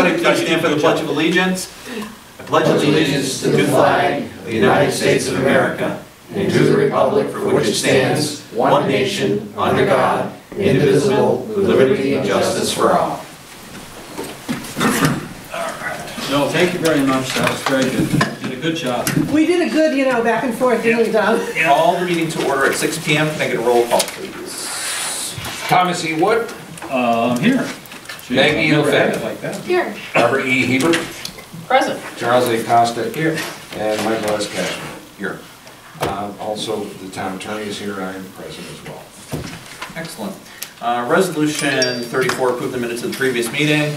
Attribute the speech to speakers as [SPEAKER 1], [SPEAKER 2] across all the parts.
[SPEAKER 1] Everybody please stand for the Pledge of Allegiance. I pledge allegiance to the flag of the United States of America and to the republic for which it stands, one nation, under God, indivisible, with liberty and justice for all.
[SPEAKER 2] No, thank you very much. That was very good. You did a good job.
[SPEAKER 3] We did a good, back and forth, didn't we, Don?
[SPEAKER 1] Call the meeting to order at 6 p.m. Can I get a roll call, please?
[SPEAKER 4] Thomas E. Wood.
[SPEAKER 2] Here.
[SPEAKER 4] Maggie Lefebvre.
[SPEAKER 2] Like that.
[SPEAKER 5] Here.
[SPEAKER 4] Robert E. Hebert.
[SPEAKER 5] Present.
[SPEAKER 4] Charles A. Costa.
[SPEAKER 1] Here.
[SPEAKER 4] And Michael S. Cashman.
[SPEAKER 1] Here.
[SPEAKER 4] Also, the town attorney is here. I am present as well.
[SPEAKER 1] Excellent. Resolution 34, approve the minutes of the previous meeting.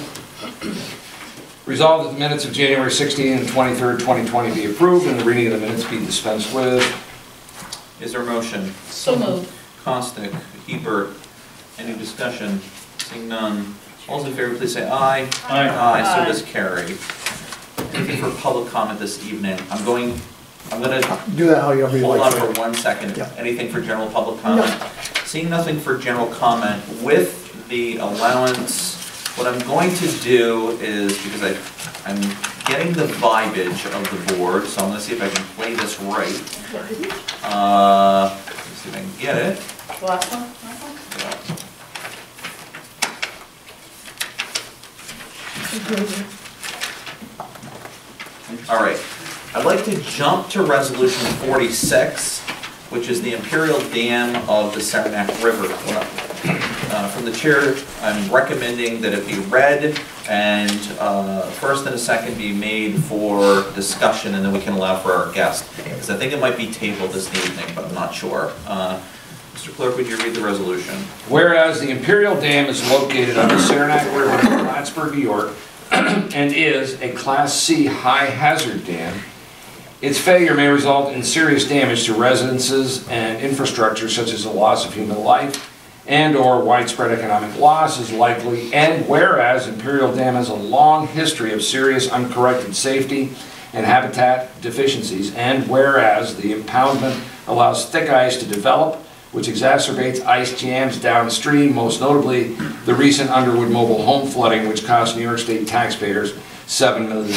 [SPEAKER 4] Resolved that the minutes of January 16 and 23rd, 2020 be approved and the reading of the minutes be dispensed with.
[SPEAKER 1] Is there a motion?
[SPEAKER 5] So moved.
[SPEAKER 1] Costick, Hebert, any discussion? Seeing none. All those in favor, please say aye.
[SPEAKER 2] Aye.
[SPEAKER 1] Aye, so does carry. Anything for public comment this evening? I'm gonna
[SPEAKER 6] do that however you
[SPEAKER 1] hold
[SPEAKER 6] like.
[SPEAKER 1] on for 1 second.
[SPEAKER 6] Yeah.
[SPEAKER 1] Anything for general public comment?
[SPEAKER 6] No.
[SPEAKER 1] Seeing nothing for general comment, with the allowance, what I'm going to do is, because I'm getting the vibage of the board, so I'm gonna see if I can play this right. Let's see if I can get it.
[SPEAKER 5] The last one?
[SPEAKER 1] All right, I'd like to jump to resolution 46, which is the Imperial Dam of the Saranac River. From the chair, I'm recommending that it be read and first and a second be made for discussion, and then we can allow for our guest. Because I think it might be tabled this evening, but I'm not sure. Mr. Clerk, would you read the resolution?
[SPEAKER 4] Whereas the Imperial Dam is located on the Saranac River in Plattsburgh, New York, and is a Class C high hazard dam, its failure may result in serious damage to residences and infrastructure, such as the loss of human life and or widespread economic loss is likely, and whereas Imperial Dam has a long history of serious uncorrected safety and habitat deficiencies, and whereas the impoundment allows thick ice to develop, which exacerbates ice jams downstream, most notably the recent Underwood mobile home flooding, which cost New York State taxpayers $7 million,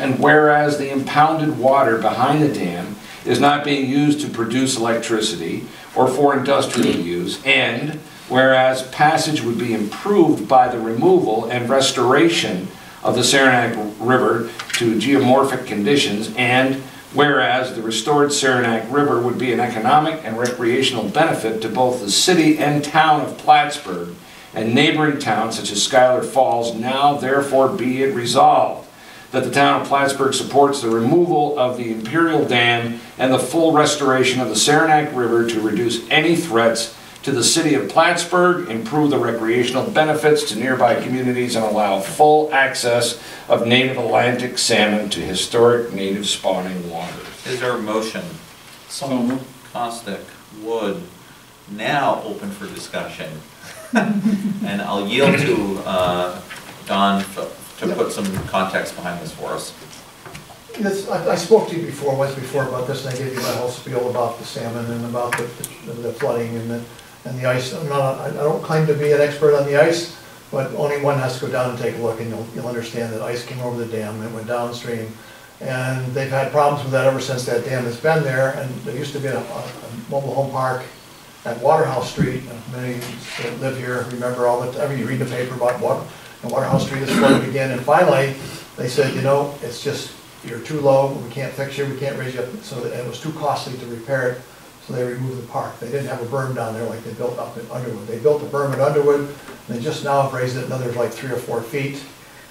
[SPEAKER 4] and whereas the impounded water behind the dam is not being used to produce electricity or for industrial use, and whereas passage would be improved by the removal and restoration of the Saranac River to geomorphic conditions, and whereas the restored Saranac River would be an economic and recreational benefit to both the city and town of Plattsburgh and neighboring towns such as Schuyler Falls, now therefore be it resolved that the town of Plattsburgh supports the removal of the Imperial Dam and the full restoration of the Saranac River to reduce any threats to the city of Plattsburgh, improve the recreational benefits to nearby communities, and allow full access of native Atlantic salmon to historic native spawning waters.
[SPEAKER 1] Is there a motion?
[SPEAKER 2] So moved.
[SPEAKER 1] Costick, Wood, now open for discussion. And I'll yield to Don to put some context behind this for us.
[SPEAKER 6] I spoke to you before, once before about this, and I gave you my whole spiel about the salmon and about the flooding and the ice. I don't claim to be an expert on the ice, but only one has to go down and take a look, and you'll understand that ice came over the dam and it went downstream. And they've had problems with that ever since that dam has been there. And there used to be a mobile home park at Waterhouse Street. Many that live here remember you read the paper about Waterhouse Street is flooded again. And finally, they said, it's just, you're too low, we can't fix you, we can't raise you up. So it was too costly to repair it, so they removed the park. They didn't have a berm down there like they built up in Underwood. They built a berm at Underwood, and they just now have raised it another like 3 or 4 feet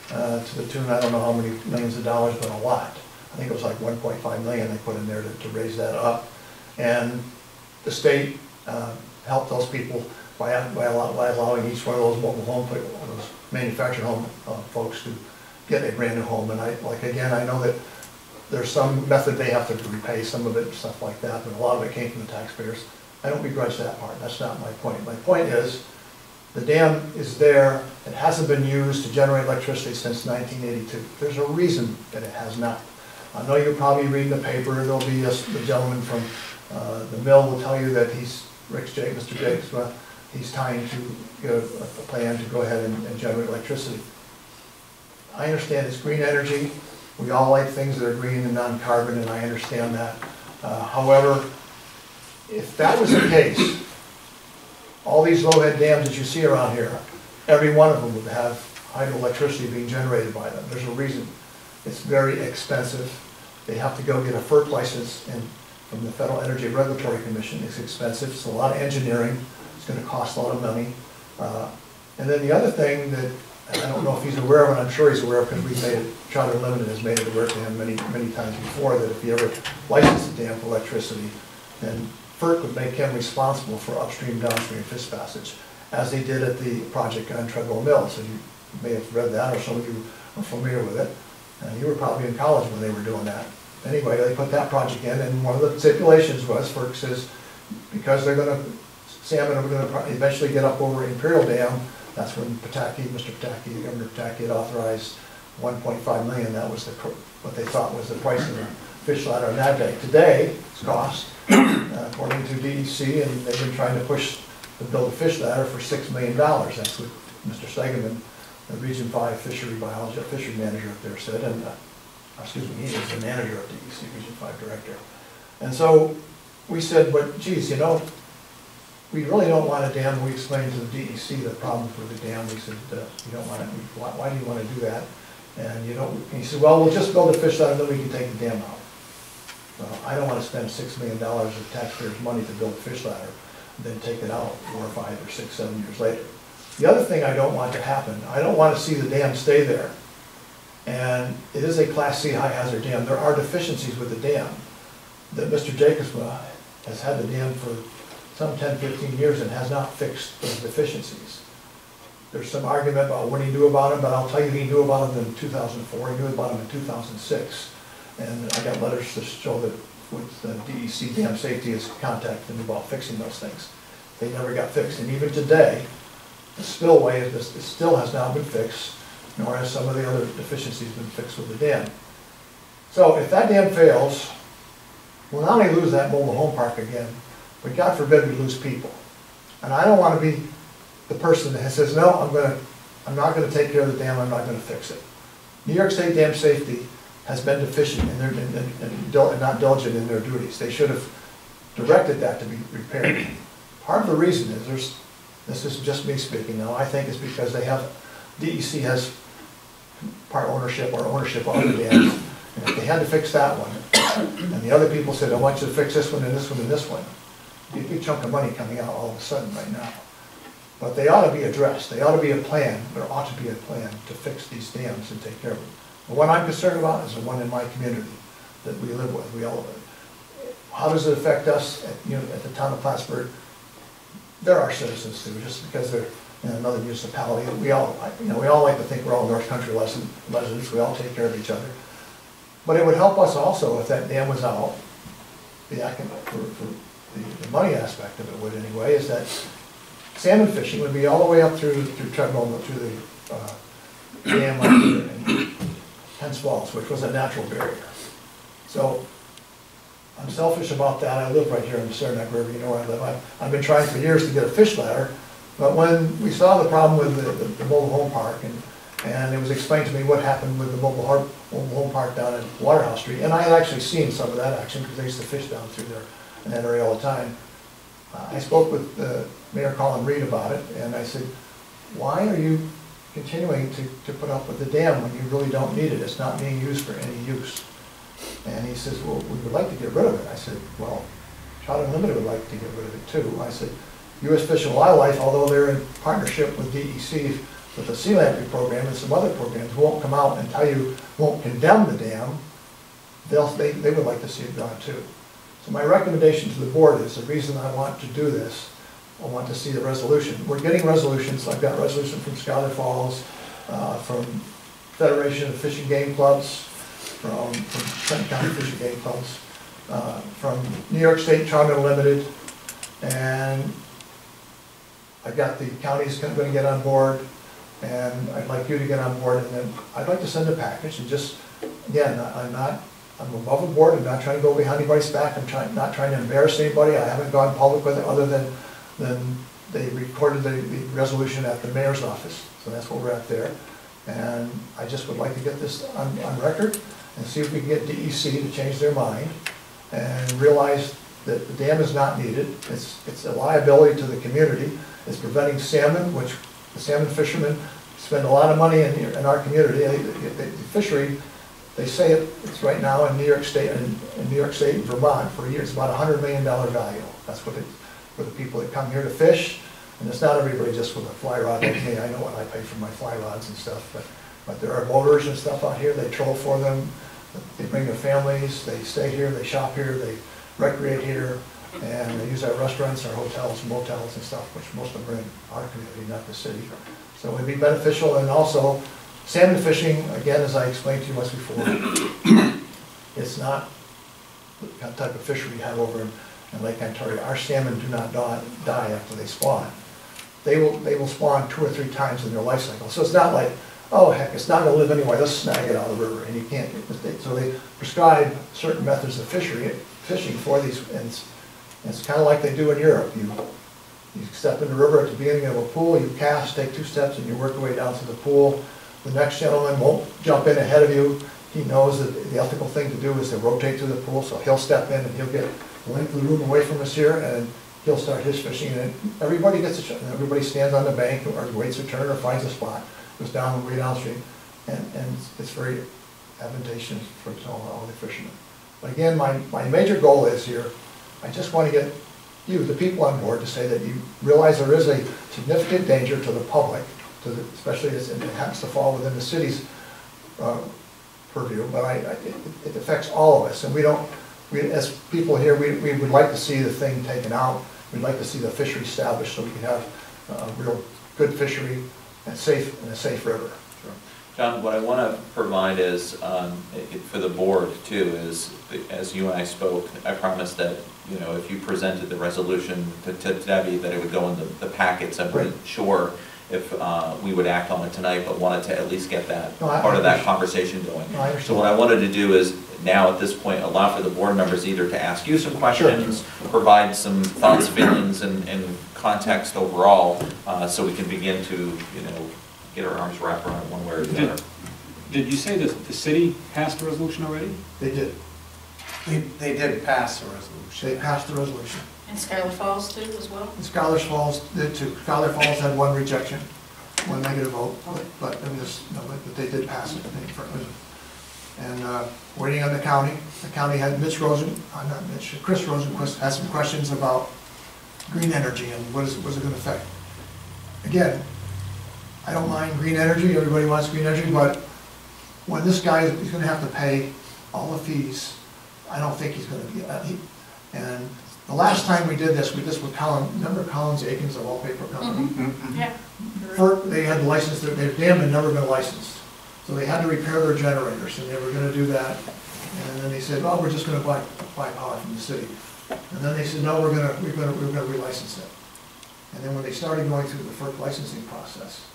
[SPEAKER 6] to the tune, I don't know how many millions of dollars, but a lot. I think it was like 1.5 million they put in there to raise that up. And the state helped those people by allowing each one of those mobile home, those manufactured home folks to get a brand new home. And I know that there's some method they have to repay some of it and stuff like that, but a lot of it came from the taxpayers. I don't begrudge that part. That's not my point. My point is the dam is there. It hasn't been used to generate electricity since 1982. There's a reason that it has not. I know you're probably reading the paper. There'll be the gentleman from the mill will tell you that Mr. Jakes, he's trying to get a plan to go ahead and generate electricity. I understand it's green energy. We all like things that are green and non-carbon, and I understand that. However, if that was the case, all these low-head dams that you see around here, every one of them would have hydroelectricity being generated by them. There's a reason. It's very expensive. They have to go get a FERC license from the Federal Energy Regulatory Commission. It's expensive. It's a lot of engineering. It's going to cost a lot of money. And then the other thing that I don't know if he's aware of, and I'm sure he's aware of because we've made it, Charter Limited has made it aware to him many times before, that if he ever licensed a dam for electricity, then FERC would make him responsible for upstream, downstream fish passage, as they did at the project on Treadwell Mills. So you may have read that, or some of you are familiar with it. And you were probably in college when they were doing that. Anyway, they put that project in, and one of the stipulations was, FERC says, because they're going to, salmon are going to eventually get up over Imperial Dam. That's when Mr. Pataki, Governor Pataki had authorized $1.5 million. That was what they thought was the price of the fish ladder on that day. Today, it's cost, according to DEC, and they've been trying to push to build a fish ladder for $6 million. That's what Mr. Stegeman, the Region 5 fishery biologist, fishery manager up there said, and excuse me, he is the manager of DEC, Region 5 director. And so we said, but geez, you know, we really don't want a dam. We explained to the DEC the problems with the dam. We said, you don't want it. Why do you want to do that? And you know, and he said, well, we'll just build a fish ladder and then we can take the dam out. Well, I don't want to spend $6 million of taxpayers' money to build a fish ladder and then take it out 4 or 5 or 6, 7 years later. The other thing I don't want to happen, I don't want to see the dam stay there. And it is a Class C high hazard dam. There are deficiencies with the dam that Mr. Jacobs has had the dam for some 10, 15 years and has not fixed those deficiencies. There's some argument about when he knew about them, but I'll tell you he knew about them in 2004, he knew about them in 2006. And I got letters to show that with the DEC Dam Safety has contacted him about fixing those things. They never got fixed, and even today, the spillway, it still has not been fixed, nor has some of the other deficiencies been fixed with the dam. So if that dam fails, we'll not only lose that mobile home park again, but God forbid we lose people. And I don't want to be the person that says, no, I'm not going to take care of the dam, I'm not going to fix it. New York State Dam Safety has been deficient in their, and not diligent in their duties. They should have directed that to be repaired. Part of the reason is, this is just me speaking now, I think it's because they have, DEC has part ownership or ownership of the dams. And if they had to fix that one, and the other people said, I want you to fix this one and this one and this one, it'd be a big chunk of money coming out all of a sudden right now. But they ought to be addressed. They ought to be a plan. There ought to be a plan to fix these dams and take care of them. The one I'm concerned about is the one in my community that we live with, we all live. How does it affect us at the town of Plattsburgh? They're our citizens too, just because they're in another municipality. We all like to think we're all North Country residents. We all take care of each other. But it would help us also if that dam was out. The money aspect of it would anyway, is that salmon fishing would be all the way up through Treadwell, through the dam in Penns Falls, which was a natural barrier. So I'm selfish about that. I live right here in the Saranac River, you know where I live. I've been trying for years to get a fish ladder, but when we saw the problem with the mobile home park, and it was explained to me what happened with the mobile home park down at Waterhouse Street, and I had actually seen some of that action because I used to fish down through there in that area all the time. I spoke with Mayor Colin Reed about it, and I said, why are you continuing to put up with the dam when you really don't need it? It's not being used for any use. And he says, well, we would like to get rid of it. I said, well, Trout Unlimited would like to get rid of it too. I said, U.S. Fish and Wildlife, although they're in partnership with DEC with the sea lamprey program and some other programs, won't come out and tell you, won't condemn the dam. They would like to see it gone too. So my recommendation to the board is, the reason I want to do this, I want to see the resolution. We're getting resolutions. I've got resolution from Scholar Falls, from Federation of Fish and Game Clubs, from Trenton County Fish and Game Clubs, from New York State Trout Unlimited, and I've got the counties going to get on board, and I'd like you to get on board, and then I'd like to send a package, and just, again, I'm above the board. I'm not trying to go behind anybody's back. I'm not trying to embarrass anybody. I haven't gone public with it other than they recorded the resolution at the mayor's office. So that's where we're at there. And I just would like to get this on record and see if we can get DEC to change their mind and realize that the dam is not needed. It's a liability to the community. It's preventing salmon, which the salmon fishermen spend a lot of money in our community. The fishery, they say it's right now in New York State and Vermont for years, about $100 million value. That's what for the people that come here to fish. And it's not everybody just with a fly rod like me. I know what I pay for my fly rods and stuff, but there are boaters and stuff out here. They troll for them. They bring their families. They stay here. They shop here. They recreate here. And they use our restaurants, our hotels, motels and stuff, which most of them are in our community, not the city. So it'd be beneficial. And also, salmon fishing, again, as I explained to you once before, it's not the type of fishery we have over in Lake Ontario. Our salmon do not die after they spawn. They will spawn 2 or 3 times in their life cycle. So it's not like, oh heck, it's not going to live anyway, let's snag it out of the river, and you can't. So they prescribe certain methods of fishing for these, and it's kind of like they do in Europe. You step in the river at the beginning of a pool, you cast, take 2 steps, and you work your way down to the pool. The next gentleman won't jump in ahead of you. He knows that the ethical thing to do is to rotate through the pool, so he'll step in and he'll get the length of the room away from us here, and he'll start his fishing, and everybody gets a shot. Everybody stands on the bank or waits a turn or finds a spot, goes down way downstream, and it's very advantageous for all the fishermen. But again, my major goal is here, I just want to get you, the people on board, to say that you realize there is a significant danger to the public, especially as it happens to fall within the city's purview, but it affects all of us, and we as people here, we would like to see the thing taken out. We'd like to see the fishery established so we can have a real good fishery and a safe river.
[SPEAKER 1] Sure. John, what I want to provide is, for the board too, is, as you and I spoke, I promised that, if you presented the resolution to Debbie, that it would go in the packets. I'm not sure if we would act on it tonight, but wanted to at least get that part of that conversation going. So what I wanted to do is, now at this point, allow for the board members either to ask you some questions, provide some thoughts, feelings, and context overall, so we can begin to, get our arms wrapped around one way or the other.
[SPEAKER 2] Did you say that the city passed the resolution already?
[SPEAKER 6] They did.
[SPEAKER 7] They did pass a resolution.
[SPEAKER 6] They passed the resolution.
[SPEAKER 5] And Schuyler Falls too, as well?
[SPEAKER 6] And Schuyler Falls did too. Schuyler Falls had 1 rejection, 1 negative vote, but they did pass it. And waiting on the county. The county had Chris Rosenquist had some questions about green energy and what is it going to affect. Again, I don't mind green energy. Everybody wants green energy, but when this guy is going to have to pay all the fees, I don't think he's going to be. And the last time we did this with Collins. Remember Collins Aikens, the wallpaper company?
[SPEAKER 5] Mm-hmm. Yeah.
[SPEAKER 6] They had licensed. Their dam had never been licensed. So they had to repair their generators, and they were going to do that. And then they said, "Oh, we're just going to buy power from the city." And then they said, "No, we're going to relicense it." And then when they started going through the FERC licensing process,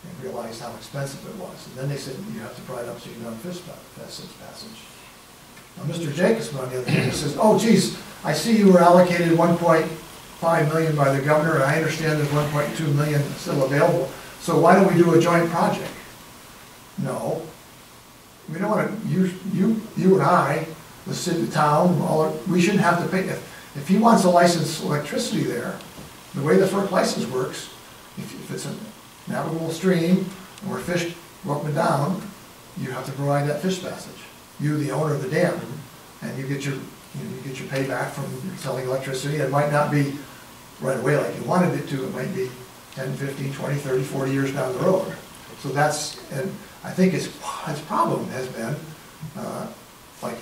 [SPEAKER 6] they realized how expensive it was. And then they said, "You have to provide up so you can run fish passage." Now, Mr. Jacobson, on the other hand, says, "Oh, geez, I see you were allocated $1.5 million by the governor, and I understand there's $1.2 million still available. So why don't we do a joint project?" No, we don't want to, you and I, the city, the town, we shouldn't have to pay. If he wants to license electricity there, the way the FERC license works, if it's a navigable stream where fish go up and down, you have to provide that fish passage. You, the owner of the dam, and you get your payback from selling electricity. It might not be right away like you wanted it to. It might be 10, 15, 20, 30, 40 years down the road. So and I think its problem has been, like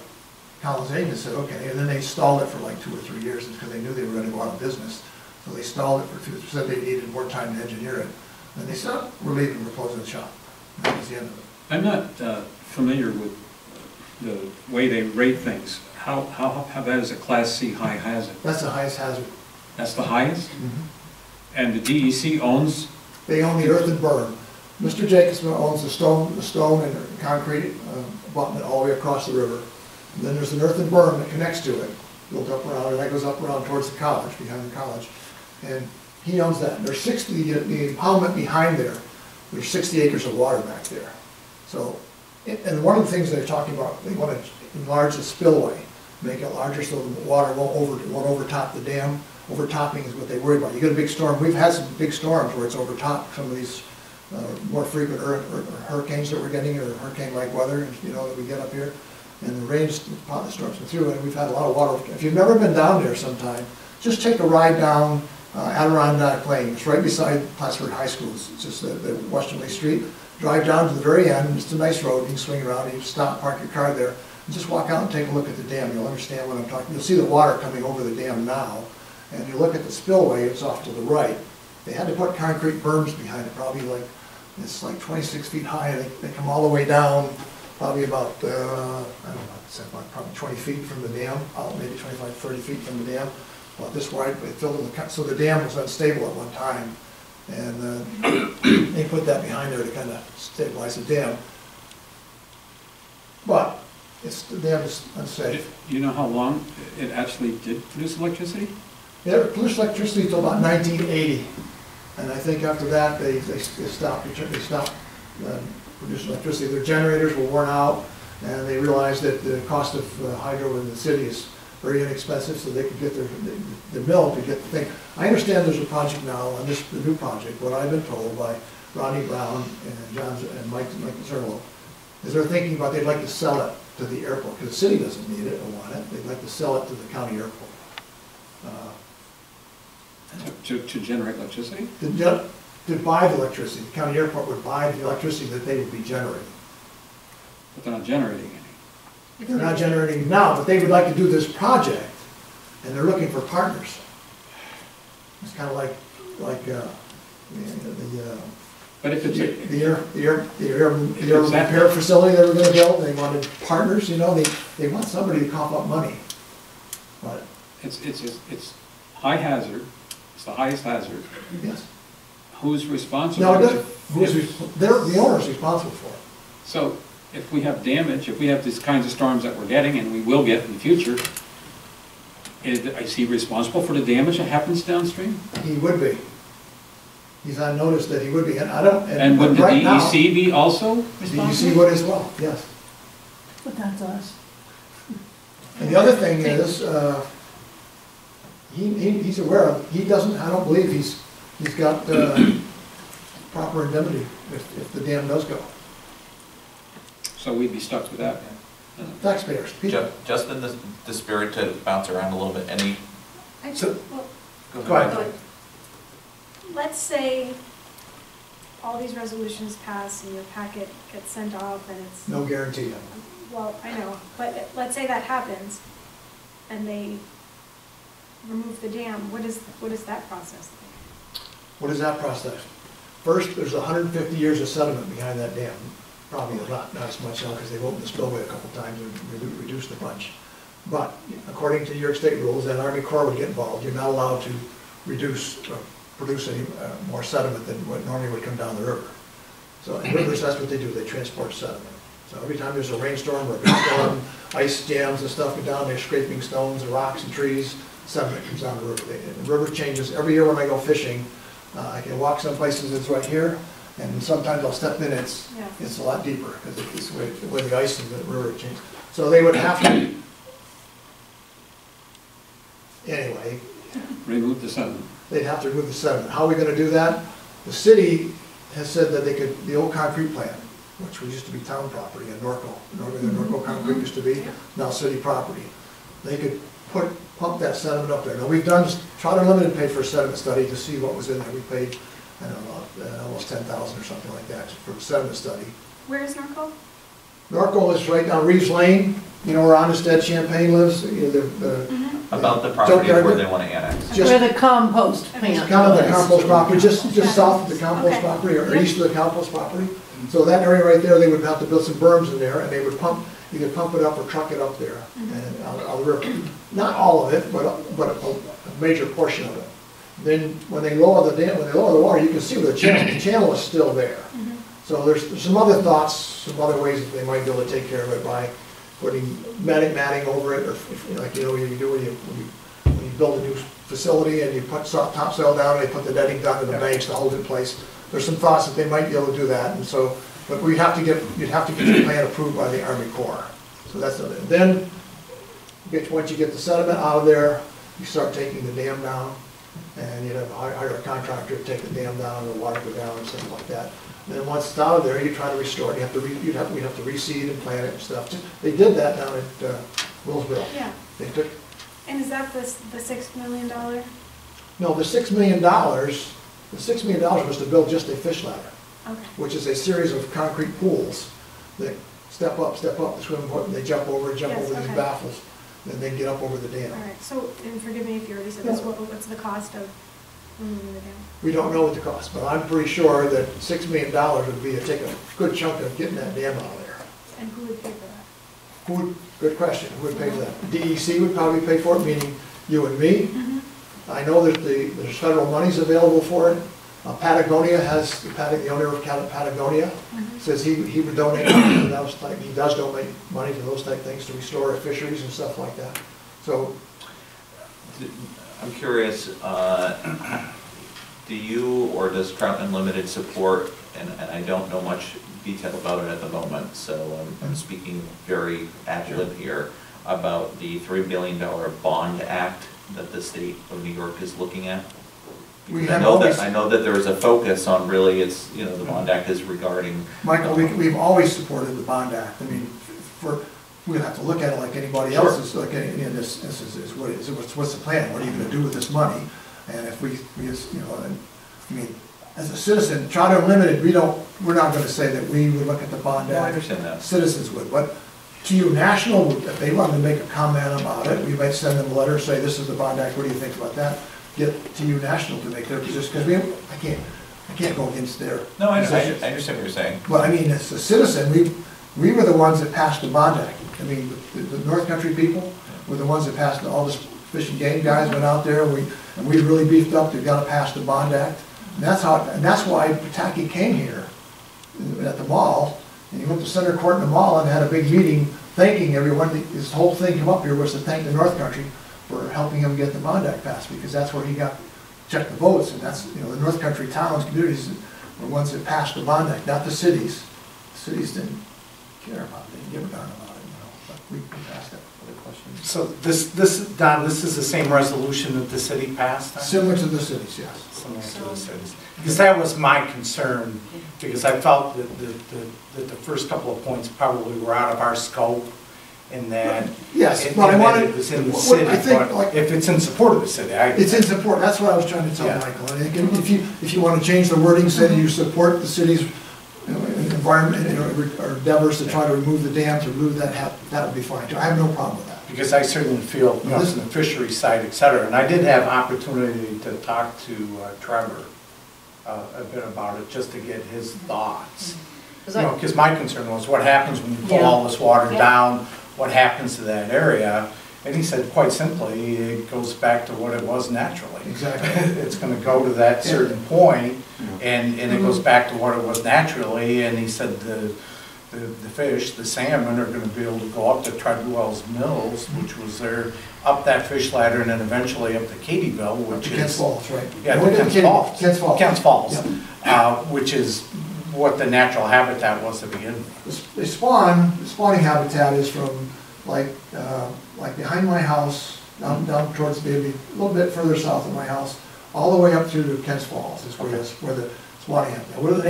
[SPEAKER 6] Collins Aikens said, okay, and then they stalled it for like 2 or 3 years because they knew they were going to go out of business. So they stalled it for 2, said they needed more time to engineer it. And they said, "We're leaving, we're closing the shop." And that was the end of it.
[SPEAKER 2] I'm not familiar with the way they rate things. How bad is a Class C high hazard?
[SPEAKER 6] That's the highest hazard.
[SPEAKER 2] That's the highest?
[SPEAKER 6] Mm-hmm.
[SPEAKER 2] And the DEC owns?
[SPEAKER 6] They own the earth and berm. Mr. Jacobson owns the stone and concrete abutment all the way across the river. And then there's an earthen berm that connects to it, built up around, and that goes up around towards the college, behind the college. And he owns that. And there's 60, the impoundment behind there there's 60 acres of water back there. So, and one of the things they're talking about, they want to enlarge the spillway, make it larger so the water won't overtop the dam. Overtopping is what they worry about. You get a big storm, we've had some big storms where it's overtopped some of these more frequent hurricanes that we're getting, or hurricane-like weather, you know, that we get up here. And the rains, the storms come through, and we've had a lot of water. If you've never been down there sometime, just take a ride down Adirondack Lane. It's right beside Plattsburgh High School. It's just the Westerly Street. Drive down to the very end. It's a nice road. You can swing around. You can stop, park your car there, and just walk out and take a look at the dam. You'll understand what I'm talking. You'll see the water coming over the dam now, and you look at the spillway. It's off to the right. They had to put concrete berms behind it, probably it's like 26 feet high. They come all the way down, probably about I don't know, it's about probably 20 feet from the dam, maybe 25, 30 feet from the dam. About this wide, but it filled in so the dam was unstable at one time, and they put that behind there to kind of stabilize the dam. But the dam is unsafe.
[SPEAKER 2] Do you know how long it actually did produce electricity?
[SPEAKER 6] It produced electricity until about 1980, and I think after that they stopped producing electricity. Their generators were worn out, and they realized that the cost of hydro in the city is very inexpensive, so they could get the mill to get the thing. I understand there's a project now on the new project. What I've been told by Ronnie Brown and Mike Zerlo is they're thinking about they'd like to sell it to the airport, because the city doesn't need it or want it. They'd like to sell it to the county airport.
[SPEAKER 2] To generate electricity?
[SPEAKER 6] To buy the electricity. The county airport would buy the electricity that they would be generating.
[SPEAKER 2] But they're not generating any.
[SPEAKER 6] They're not generating now, but they would like to do this project, and they're looking for partners. It's kind of like
[SPEAKER 2] But if it's
[SPEAKER 6] the air repair facility they were going to build. They wanted partners, you know. They want somebody to cough up money. But
[SPEAKER 2] it's high hazard. It's the highest hazard.
[SPEAKER 6] yes.
[SPEAKER 2] Who's responsible?
[SPEAKER 6] No, the owner's responsible for it.
[SPEAKER 2] So if we have damage, if we have these kinds of storms that we're getting, and we will get in the future, is he responsible for the damage that happens downstream?
[SPEAKER 6] He would be. He's on notice that he would be, and I don't.
[SPEAKER 2] And would the
[SPEAKER 6] right
[SPEAKER 2] DEC be also responsible?
[SPEAKER 6] The DEC would as well, yes.
[SPEAKER 3] But that's us.
[SPEAKER 6] And the other thing is, he's aware of. He doesn't. I don't believe he's got proper indemnity if the dam does go.
[SPEAKER 2] So we'd be stuck with that.
[SPEAKER 6] Taxpayers. People.
[SPEAKER 1] Just in the spirit to bounce around a little bit, any,
[SPEAKER 6] So,
[SPEAKER 1] go
[SPEAKER 6] go ahead.
[SPEAKER 1] ahead.
[SPEAKER 8] Let's say all these resolutions pass and your packet gets sent off and it's,
[SPEAKER 6] No guarantee.
[SPEAKER 8] well, I know, but let's say that happens and they remove the dam, what is that process?
[SPEAKER 6] What is that process? First, there's 150 years of sediment behind that dam. Probably not as much now because they've opened the spillway a couple times and reduced a bunch. But according to New York State rules, and Army Corps would get involved, you're not allowed to produce any more sediment than what normally would come down the river. So in rivers, that's what they do, they transport sediment. So every time there's a rainstorm or a big storm, ice jams and stuff go down, they're scraping stones and rocks and trees, sediment comes down the river. The river changes. Every year when I go fishing, I can walk some places, it's right here, and sometimes I'll step in, it's a lot deeper, because it's the way the ice and the river change. So they would have to, anyway.
[SPEAKER 2] Remove the sediment.
[SPEAKER 6] They'd have to remove the sediment. How are we gonna do that? The city has said that they could, the old concrete plant, which used to be town property in Norco, the Norco concrete used to be, now city property. They could pump that sediment up there. Now, we've done, Trout Unlimited paid for a sediment study to see what was in there. We paid, I don't know, almost 10,000 or something like that for a sediment study.
[SPEAKER 8] Where is Norco?
[SPEAKER 6] Norco is right down Reeves Lane, you know where Honestad Champagne lives,
[SPEAKER 1] about the property where they want to annex.
[SPEAKER 6] Just-
[SPEAKER 3] Where the compost
[SPEAKER 6] It's
[SPEAKER 3] plant
[SPEAKER 6] kind of the
[SPEAKER 3] was.
[SPEAKER 6] compost property, just south of the compost
[SPEAKER 8] Okay.
[SPEAKER 6] property, or
[SPEAKER 8] Yep.
[SPEAKER 6] east of the compost property. So that area right there, they would have to build some berms in there, and they would either pump it up or truck it up there, and out the river. Not all of it, but a major portion of it. Then, when they lower the dam, when they lower the water, you can see where the channel is still there. So there's some other thoughts, some other ways that they might be able to take care of it by putting matting over it, or like you do when you build a new facility and you put topsoil down, and they put the netting down in the banks to hold it in place. there's some thoughts that they might be able to do that, and so, but you'd have to get the plan approved by the Army Corps. So that's, then, once you get the sediment out of there, you start taking the dam down, and you'd have to hire a contractor to take the dam down, the water go down and stuff like that. And then once it's out of there, you try to restore it, we'd have to reseed and plant it and stuff. They did that down at Willsville.
[SPEAKER 8] Yeah,
[SPEAKER 6] They took,
[SPEAKER 8] and is that the $6 million?
[SPEAKER 6] no, the $6 million was to build just a fish ladder,
[SPEAKER 8] Okay,
[SPEAKER 6] which is a series of concrete pools that step up, the swimming pool, and they jump over these
[SPEAKER 8] okay.
[SPEAKER 6] baffles, then they get up over the
[SPEAKER 8] all
[SPEAKER 6] dam.
[SPEAKER 8] right, so, and forgive me if you already said this, what's the cost of removing the dam?
[SPEAKER 6] We don't know what the cost, but I'm pretty sure that $6 million would be, take a good chunk of getting that dam out of there.
[SPEAKER 8] And who would pay for that?
[SPEAKER 6] Good question, who would pay for that? DEC would probably pay for it, meaning you and me.
[SPEAKER 8] Mm-hmm.
[SPEAKER 6] I know that there's federal monies available for it. Patagonia has, the owner of Patagonia says he would donate money to those type, he does donate money to those type things to restore fisheries and stuff like that. So,
[SPEAKER 1] I'm curious, do you or does Trout Unlimited support, and I don't know much detail about it at the moment, so I'm speaking very accurate here, about the $3 billion bond act that the state of New York is looking at?
[SPEAKER 6] we
[SPEAKER 1] I
[SPEAKER 6] have
[SPEAKER 1] know that there is a focus on really, it's, you know, the bond act is regarding.
[SPEAKER 6] Michael, we've always supported the bond act. I mean, we'll have to look at it like anybody else is, like, this is what's the plan? What are you gonna do with this money? And if we just, you know, and, I mean, as a citizen, Trout Unlimited, we're not gonna say that we would look at the bond
[SPEAKER 1] No, I
[SPEAKER 6] act.
[SPEAKER 1] understand that.
[SPEAKER 6] Citizens would, but TU National, if they wanted to make a comment about it, we might send them a letter, say, this is the bond act, what do you think about that? Get TU National to make their position, because I can't go against their
[SPEAKER 1] No, I
[SPEAKER 6] positions.
[SPEAKER 1] understand what you're saying.
[SPEAKER 6] But I mean, as a citizen, we were the ones that passed the bond act. I mean, the North Country people were the ones that passed, all this fish and game guys went out there, and we really beefed up, they've got to pass the bond act. And that's why Pataki came here at the mall, and he went to Center Court in the mall and had a big meeting thanking everyone. His whole thing come up here was to thank the North Country for helping him get the bond act passed, because that's where he checked the votes, and that's, you know, the North Country towns, communities were ones that passed the bond act, not the cities. The cities didn't care about it, didn't give a darn about it, you know, but we passed it. Other questions?
[SPEAKER 7] So Don, this is the same resolution that the city passed? Then?
[SPEAKER 6] Similar to the cities, yes.
[SPEAKER 7] Similar to the cities. Because that was my concern, because I felt that the first couple of points probably were out of our scope, and that
[SPEAKER 6] Yes,
[SPEAKER 7] it,
[SPEAKER 6] but I
[SPEAKER 7] and that
[SPEAKER 6] wanted,
[SPEAKER 7] it was in the
[SPEAKER 6] what
[SPEAKER 7] city,
[SPEAKER 6] I think,
[SPEAKER 7] but
[SPEAKER 6] like,
[SPEAKER 7] if it's in support of the city,
[SPEAKER 6] it's in support, that's what I was trying to tell
[SPEAKER 7] Yeah.
[SPEAKER 6] Michael. I think if you want to change the wording, say that you support the city's, you know, environment, you know, or endeavors to try to remove the dam, to remove that would be fine too. I have no problem with that.
[SPEAKER 7] because I certainly feel, you know,
[SPEAKER 6] This-
[SPEAKER 7] from the fishery side, et cetera, and I did have opportunity to talk to Trevor a bit about it, just to get his thoughts. You know, because my concern was, what happens when you pull all this water down, what happens to that area? And he said, quite simply, it goes back to what it was naturally.
[SPEAKER 6] Exactly.
[SPEAKER 7] It's gonna go to that certain point, and it goes back to what it was naturally, and he said the fish, the salmon, are gonna be able to go up to Treadwell's Mills, which was there, up that fish ladder, and then eventually up to Katie'ville, which
[SPEAKER 6] Kent's
[SPEAKER 7] is.
[SPEAKER 6] Falls, right?
[SPEAKER 7] Yeah, to Kent's Falls.
[SPEAKER 6] Kent's Falls.
[SPEAKER 7] Kent's Falls,
[SPEAKER 6] Yeah.
[SPEAKER 7] which is what the natural habitat was to begin with.
[SPEAKER 6] The spawning habitat is from like behind my house, down towards maybe a little bit further south of my house, all the way up to Kent's Falls is where the spawning habitat.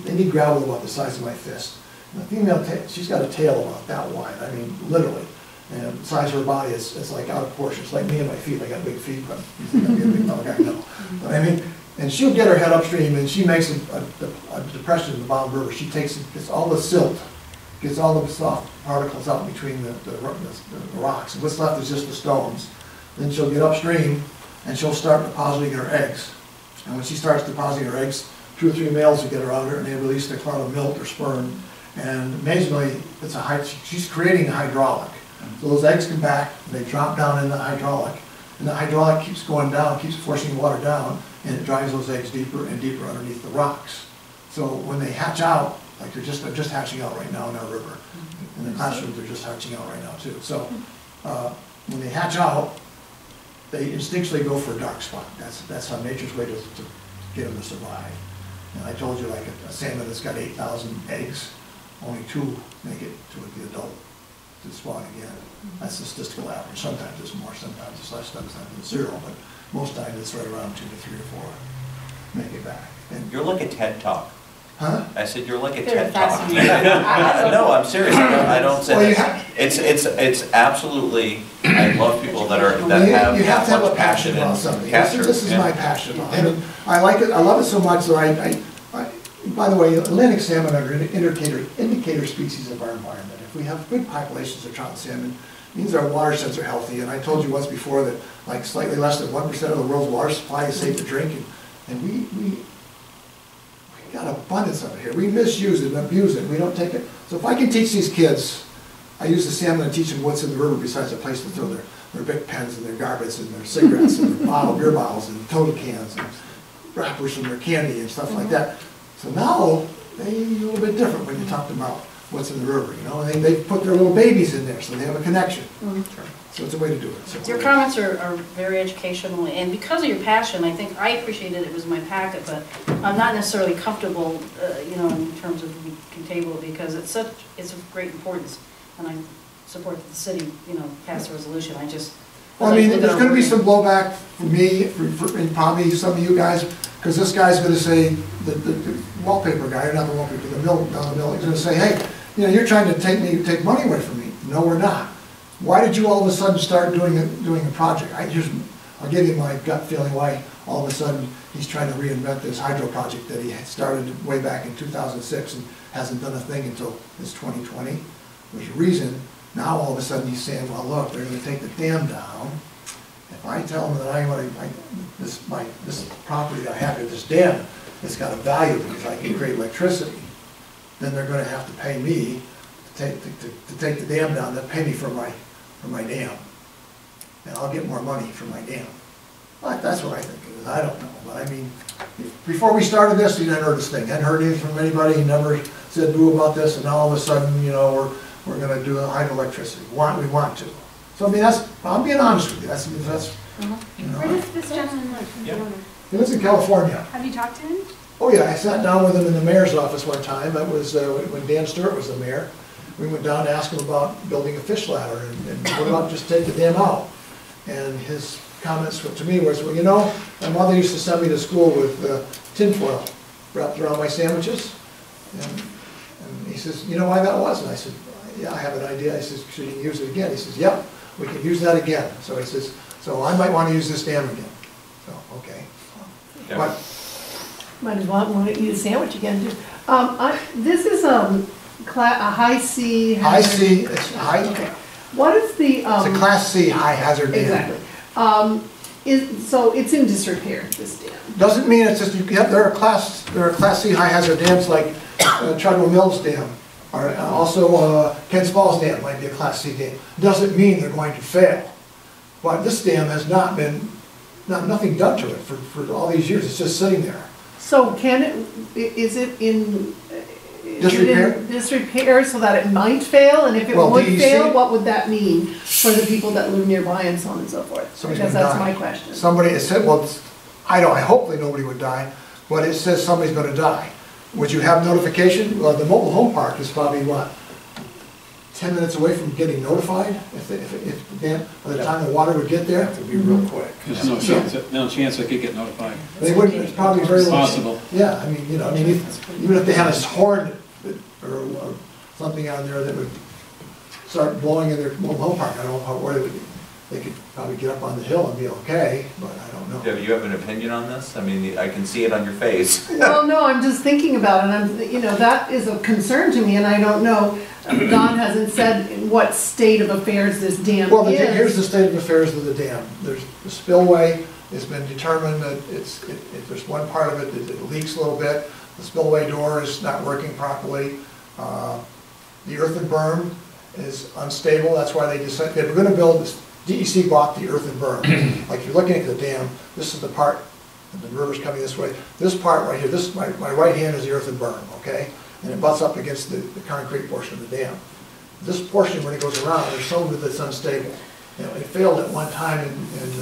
[SPEAKER 6] They need gravel about the size of my fist. And the female, she's got a tail about that wide, I mean, literally. And the size of her body is like out of proportion. It's like me and my feet. I got big feet, but you think I'd be a big tall guy? No. But I mean, and she'll get her head upstream and she makes a depression in the bottom river. She gets all the silt, gets all the soft particles out between the rocks. And what's left is just the stones. Then she'll get upstream and she'll start depositing her eggs. And when she starts depositing her eggs, 2 or 3 males will get around her and they release the cloud of milk or sperm. And amazingly, she's creating a hydraulic. So those eggs come back, and they drop down in the hydraulic, and the hydraulic keeps going down, keeps forcing water down, and it drives those eggs deeper and deeper underneath the rocks. So when they hatch out, like they're just hatching out right now in our river. In the classrooms, they're just hatching out right now too. So when they hatch out, they instinctually go for a dark spot. That's how nature's way to get them to survive. And I told you, like a salmon that's got 8,000 eggs, only 2 make it to the adult to spawn again. That's the statistical average. Sometimes it's more, sometimes it's less, sometimes it's 0, but most times it's right around 2 to 3 or 4 make it back. And,
[SPEAKER 1] You're like a TED Talk.
[SPEAKER 6] huh?
[SPEAKER 1] I said, you're like a
[SPEAKER 5] Very
[SPEAKER 1] TED Talk.
[SPEAKER 5] fascinating.
[SPEAKER 1] No, I'm serious, I don't say
[SPEAKER 6] Well, you
[SPEAKER 1] that. It's absolutely, I love people that have
[SPEAKER 6] You have to have
[SPEAKER 1] much
[SPEAKER 6] a passion about
[SPEAKER 1] and
[SPEAKER 6] something.
[SPEAKER 1] capture.
[SPEAKER 6] This is
[SPEAKER 1] Yeah.
[SPEAKER 6] my passion. I mean, I like it, I love it so much that by the way, Atlantic salmon are an indicator species of our environment. If we have good populations of trout and salmon, it means our watersheds are healthy. And I told you once before that like slightly less than 1% of the world's water supply is safe to drink. And we got abundance of it here. We misuse it and abuse it. We don't take it. So if I can teach these kids, I use the salmon to teach them what's in the river besides a place to throw their big pens and their garbage and their cigarettes and their beer bottles and total cans and wrappers from their candy and stuff like that. So now, they're a little bit different when you talk to them about what's in the river, you know, and they put their little babies in there so they have a connection. So it's a way to do it. So
[SPEAKER 5] Your comments are very educational, and because of your passion, I think I appreciated it was in my packet, but I'm not necessarily comfortable, you know, in terms of we can table it because it's of great importance, and I support that the city, you know, pass a resolution. I just.
[SPEAKER 6] well, I mean, there's going to be some blowback from me, and probably some of you guys, because this guy's going to say, the wallpaper guy, or not the wallpaper, the mill, down the mill, he's going to say, hey, you know, you're trying to take money away from me. No, we're not. Why did you all of a sudden start doing a project? I'll give you my gut feeling why all of a sudden he's trying to reinvent this hydro project that he had started way back in 2006 and hasn't done a thing until this 2020. There's a reason. Now all of a sudden he's saying, well, look, they're going to take the dam down. If I tell them that this property that I have here, this dam, it's got a value because I can create electricity, then they're going to have to pay me to take the dam down, to pay me for my dam. And I'll get more money for my dam. But that's what I think it is. I don't know. But I mean, before we started this, you hadn't heard this thing. Hadn't heard anything from anybody. He never said boo about this. And now all of a sudden, you know, we're going to do hydroelectricity. We want to. So I mean, I'm being honest with you. That's you know.
[SPEAKER 8] Where does this gentleman live?
[SPEAKER 1] Yeah.
[SPEAKER 6] He lives in California.
[SPEAKER 8] Have you talked to him?
[SPEAKER 6] Oh yeah, I sat down with him in the mayor's office one time. That was when Dan Stewart was the mayor. We went down to ask him about building a fish ladder and what about just take the dam out. And his comments to me was, well, you know, my mother used to send me to school with tinfoil wrapped around my sandwiches. And he says, you know why that was? And I said, yeah, I have an idea. I said, so you can use it again? He says, yep, we can use that again. So he says, so I might want to use this dam again. So, okay.
[SPEAKER 1] Yeah.
[SPEAKER 6] But
[SPEAKER 3] Might as well want to eat a sandwich again, too. This is a high C.
[SPEAKER 6] high C, it's high,
[SPEAKER 3] Okay. What is the?
[SPEAKER 6] it's a class C high hazard dam.
[SPEAKER 3] Exactly. So it's in disrepair, this dam.
[SPEAKER 6] Doesn't mean it's just, there are class C high hazard dams like Treadwell Mills Dam, or also Kents Falls Dam might be a class C dam. Doesn't mean they're going to fail. But this dam has nothing done to it for all these years, it's just sitting there.
[SPEAKER 3] So is it in?
[SPEAKER 6] Disrepair?
[SPEAKER 3] Disrepair so that it might fail, and if it
[SPEAKER 6] Well,
[SPEAKER 3] would
[SPEAKER 6] DEC
[SPEAKER 3] fail, what would that mean for the people that live nearby and so on and so forth?
[SPEAKER 6] Somebody's
[SPEAKER 3] Because
[SPEAKER 6] gonna
[SPEAKER 3] that's
[SPEAKER 6] die.
[SPEAKER 3] my question.
[SPEAKER 6] Somebody, it said, well, I hopefully nobody would die, but it says somebody's gonna die. Would you have notification? Well, the mobile home park is probably, what, 10 minutes away from getting notified? If the dam, by the time the water would get there?
[SPEAKER 7] Have to be real quick.
[SPEAKER 2] There's no chance I could get notified.
[SPEAKER 6] They wouldn't, it's probably very
[SPEAKER 2] It's
[SPEAKER 6] little.
[SPEAKER 2] possible.
[SPEAKER 6] Yeah, I mean, you know, even if they had a horn or something on there that would start blowing in their mobile home park, I don't know where they could probably get up on the hill and be okay, but I don't know.
[SPEAKER 1] Do you have an opinion on this? I mean, I can see it on your face.
[SPEAKER 3] Well, no, I'm just thinking about it, and that is a concern to me, and I don't know, Don hasn't said in what state of affairs this dam is.
[SPEAKER 6] Well, here's the state of affairs of the dam. There's the spillway. It's been determined that there's one part of it that it leaks a little bit. The spillway door is not working properly. The earthen berm is unstable. That's why they decided they were going to build this. DEC bought the earthen berm. Like you're looking at the dam, this is the part, the river's coming this way. This part right here, my right hand is the earthen berm, okay? And it butts up against the concrete portion of the dam. This portion, when it goes around, there's some of it that's unstable. You know, it failed at one time, and